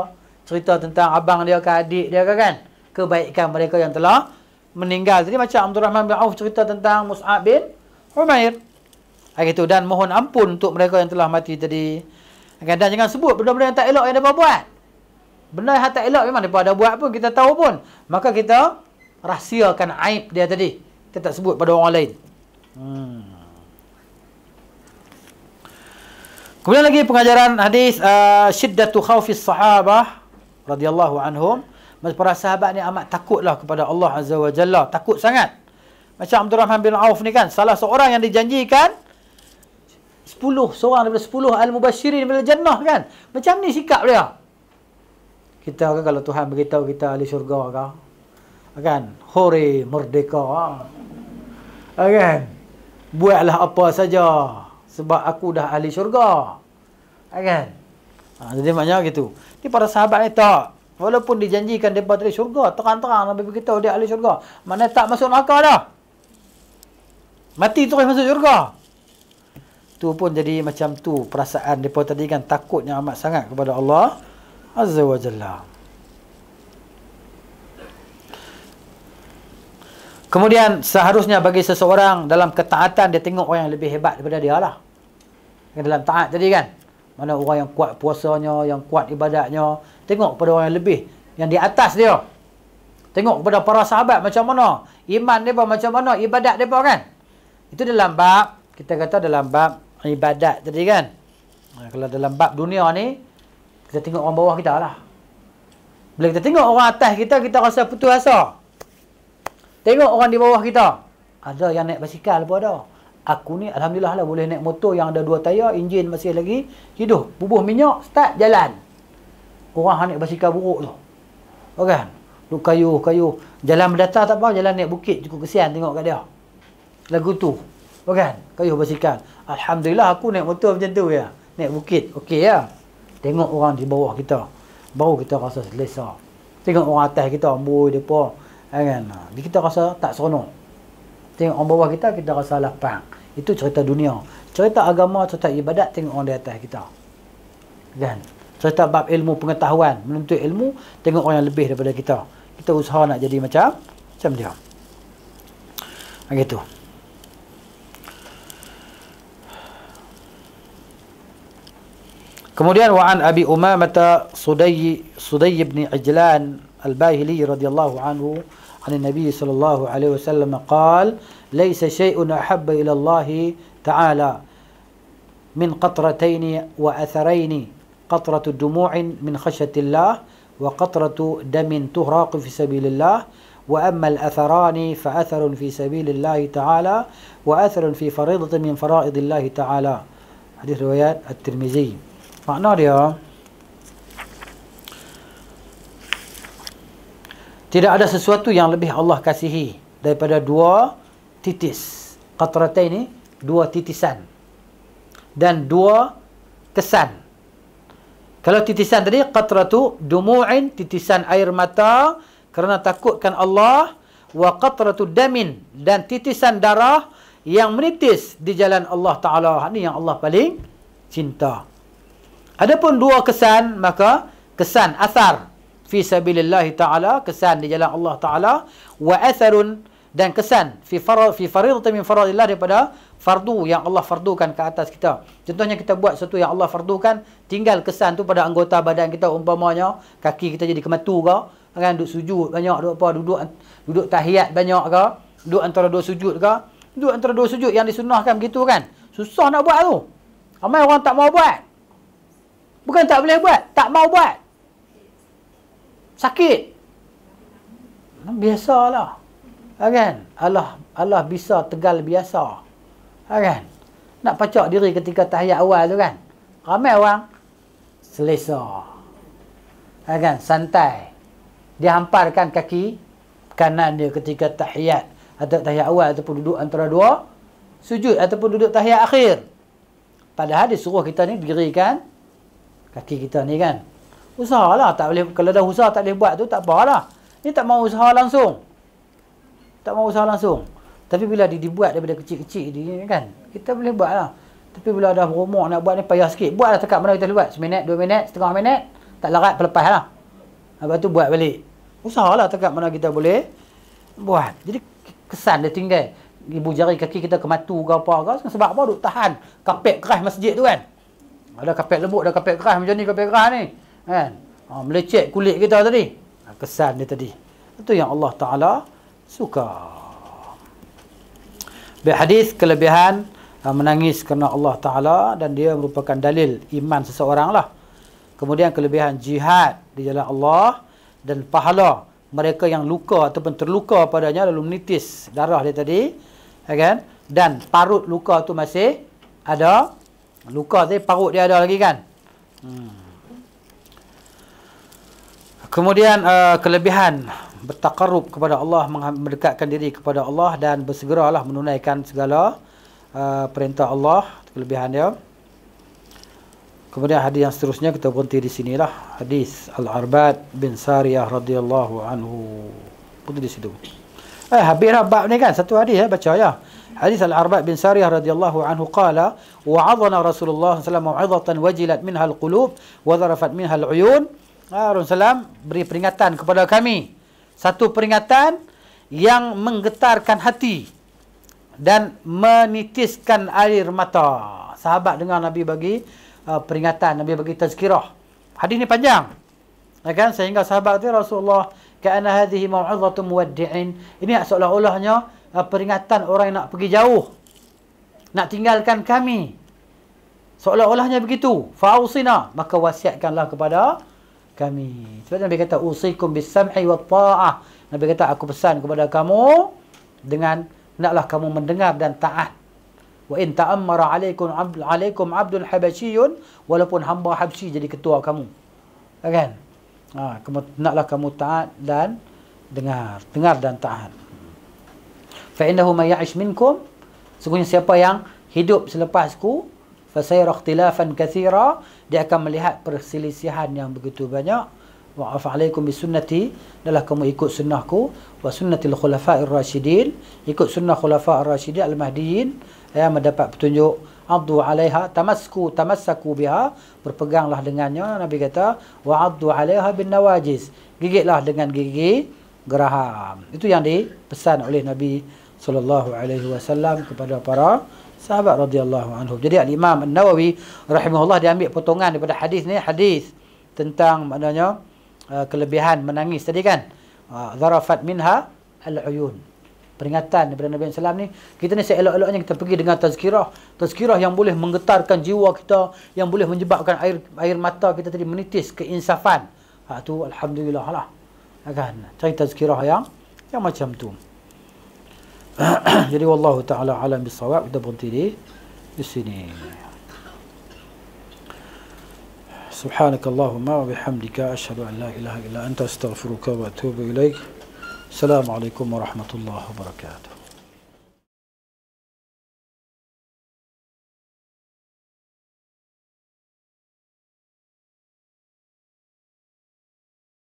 cerita tentang abang dia ke adik dia kan, kebaikan mereka yang telah meninggal. Jadi macam Abdul Rahman bin Auf cerita tentang Mus'ab bin Umair. Gitu, dan mohon ampun untuk mereka yang telah mati tadi. Dan jangan sebut benda-benda yang tak elok yang mereka buat. Benda yang tak elok memang mereka ada buat pun, kita tahu pun. Maka kita rahsiakan aib dia tadi. Kita tak sebut pada orang lain. Kemudian lagi pengajaran hadis syiddatu khaufis sahabah radhiyallahu anhum. Para sahabat ni amat takutlah kepada Allah Azza wa Jalla. Takut sangat. Macam Abdul Rahman bin Auf ni kan, salah seorang yang dijanjikan 10 seorang daripada 10 al-mubasyirin bil jannah kan. Macam ni sikap dia. Kita kan kalau Tuhan beritahu kita ahli syurga kan, hore merdeka. Kan? Buatlah apa saja sebab aku dah ahli syurga. Kan? Jadi maknanya gitu. Ni para sahabat ni tak. Walaupun dijanjikan mereka dari syurga, terang-terang Nabi beritahu dia ahli syurga. Mana tak masuk neraka dah. Mati terus masuk syurga. Tu pun jadi macam tu perasaan mereka tadi kan, takutnya amat sangat kepada Allah Azza wa Jalla. Kemudian seharusnya bagi seseorang dalam ketaatan dia tengok orang yang lebih hebat daripada dia lah. Dalam taat tadi kan, mana orang yang kuat puasanya, yang kuat ibadatnya, tengok kepada orang yang lebih, yang di atas dia. Tengok kepada para sahabat macam mana iman mereka, macam mana ibadat mereka kan. Itu dalam bab, kita kata dalam bab ibadat tadi kan. Kalau dalam bab dunia ni, kita tengok orang bawah kita lah. Bila kita tengok orang atas kita, kita rasa putus asa. Tengok orang di bawah kita, ada yang naik basikal pun ada. Aku ni alhamdulillah lah boleh naik motor yang ada 2 tayar, enjin masih lagi hidup, bubuh minyak, start jalan. Orang naik basikal buruk tu, kan, duk kayu jalan berdatar tak apa, jalan naik bukit cukup kesian tengok kat dia lagu tu, kan, kayu basikal. Alhamdulillah aku naik motor macam tu ya, naik bukit okey ya. Tengok orang di bawah kita, baru kita rasa selesa. Tengok orang atas kita, amboi depa, kan, kita rasa tak seronok. Tengok orang bawah kita, kita rasa lapang. Itu cerita dunia. Cerita agama, cerita ibadat, tengok orang di atas kita, kan. Cerita bab ilmu pengetahuan, menuntut ilmu, tengok orang yang lebih daripada kita. Kita usaha nak jadi macam dia. Begitu. Kemudian wa'an Abi Umamah Sudai bin Ajlan Al-Bahili radhiyallahu anhu عن النبي صلى الله عليه وسلم قال ليس شيء أحب إلى الله تعالى من قطرتين وأثرين قطرة دموع من خشية الله وقطرة دم تهراق في سبيل الله وأما الأثران فأثر في سبيل الله تعالى وأثر في فريضة من فرائض الله تعالى. حديث روايات الترمذي. Makna dia, tidak ada sesuatu yang lebih Allah kasihi daripada 2 titis. Qatratain ini 2 titisan dan 2 kesan. Kalau titisan tadi qatratu dumu'in, titisan air mata kerana takutkan Allah, wa qatratu damin, dan titisan darah yang menitis di jalan Allah Taala. Ini yang Allah paling cinta. Adapun 2 kesan, maka kesan athar fi sabilillah ta'ala, kesan di jalan Allah Ta'ala, wa atharun, dan kesan fi faridatin min faradillah, daripada fardu yang Allah fardukan ke atas kita. Contohnya kita buat sesuatu yang Allah fardukan, tinggal kesan tu pada anggota badan kita, umpamanya kaki kita jadi kematu ke, kan, duduk sujud banyak, duduk tahiyat banyak ke, duduk antara 2 sujud ke, duduk antara 2 sujud yang disunahkan begitu kan. Susah nak buat tu. Ramai orang tak mau buat. Bukan tak boleh buat, tak mau buat. Sakit. Biasalah. Kan? Allah bisa tegal biasa. Kan? Nak pacak diri ketika tahiyat awal tu kan. Ramai orang selesa. Kan? Santai. Dia hamparkan kaki kanan dia ketika tahiyat atau tahiyat awal ataupun duduk antara dua sujud ataupun duduk tahiyat akhir. Padahal dia suruh kita ni dirikan kaki kita ni kan. Usahalah, tak boleh, kalau dah usaha tak boleh buat tu tak apalah. Ni tak mau usaha langsung. Tak mau usaha langsung. Tapi bila dibuat daripada kecil-kecil ni kan, kita boleh buat lah. Tapi bila dah berumur nak buat ni payah sikit. Buatlah dekat mana kita boleh buat. 1 minit, 2 minit, setengah minit. Tak larat, pelepah lah. Lepas tu buat balik. Usahalah dekat mana kita boleh buat. Jadi kesan dia tinggal. Ibu jari kaki kita ke matu ke apa ke. Sebab apa? Duk tahan kapet keras masjid tu kan. Ada kapet lembut, ada kapet keras macam ni, kapet keras ni. Kan? Melecet kulit kita tadi. Kesan dia tadi. Itu yang Allah Ta'ala suka. Berhadis kelebihan menangis kerana Allah Ta'ala dan dia merupakan dalil iman seseorang lah. Kemudian kelebihan jihad di jalan Allah dan pahala mereka yang luka ataupun terluka padanya lalu menitis darah dia tadi. Kan? Dan parut luka tu masih ada. Luka tadi parut dia ada lagi kan. Kemudian kelebihan bertakarrub kepada Allah, mendekatkan diri kepada Allah dan bersegeralah menunaikan segala perintah Allah, kelebihan dia. Kemudian hadis yang seterusnya kita berhenti di sinilah. Hadis Al-Arbad bin Sariyah radhiyallahu anhu. Berhenti di situ. Habis dah bab ni kan, satu hadis baca ya. Hadis Al-Arbad bin Sariyah radhiyallahu anhu qala wa'adhana Rasulullah sallallahu alaihi wasallam mau'izatan wajilat minha al-qulub wa dharafat minha al-uyun. Rasulullah beri peringatan kepada kami. Satu peringatan yang menggetarkan hati dan menitiskan air mata. Sahabat dengar Nabi bagi peringatan, Nabi bagi tazkirah. Hadis ni panjang. Kan? Sehingga sahabat kata Rasulullah ka'anna hadhihi mau'izatun muwaddi'in. Ini seolah-olahnya peringatan orang yang nak pergi jauh. Nak tinggalkan kami. Seolah-olahnya begitu. Fa'usina, maka wasiatkanlah kepada kami. Sebab Nabi kata usikum bis-sam'i wat-ta'ah. Nabi kata aku pesan kepada kamu dengan hendaklah kamu mendengar dan taat. Wa in ta'ammara 'alaikum 'abdun habasyiyun, walaupun hamba Habsyi jadi ketua kamu. Kan? Hendaklah kamu taat dan dengar dan taat. Fa innahu may ya'ish minkum, sesungguhnya siapa yang hidup selepasku, fasayara ikhtilafan katsira, dia akan melihat perselisihan yang begitu banyak. Wa af'alaikum bisunnati, adalah kamu ikut sunnahku, wa sunnatil khulafa'ir rasyidin, ikut sunnah khulafa'ir rasyidin al-mahdiyyin, yang mendapat petunjuk. Addu 'alaiha tamassaku biha, berpeganglah dengannya. Nabi kata wa addu 'alaiha bin nawajiz, gigitlah dengan gigi geraham. Itu yang dipesan oleh Nabi sallallahu alaihi wasallam kepada para sahabat radhiyallahu anhum. Jadi Al-Imam An-Nawawi rahimahullah dia ambil potongan daripada hadis ni, hadis tentang maknanya kelebihan menangis tadi kan. Zarafat minha al-uyun. Peringatan daripada Nabi sallallahu alaihi wasallam ni, kita ni seelok-eloknya kita pergi dengan tazkirah yang boleh menggetarkan jiwa kita, yang boleh menyebabkan air mata kita tadi menitis keinsafan. Tu alhamdulillah lah. Kan? Cari tazkirah yang macam tu. Jadi wallahu taala alam bisawab. Kita berhenti di sini. Subhanakallahumma wa bihamdika asyhadu an la ilaha illa anta astaghfiruka wa atubu ilaik. Assalamualaikum warahmatullahi wabarakatuh.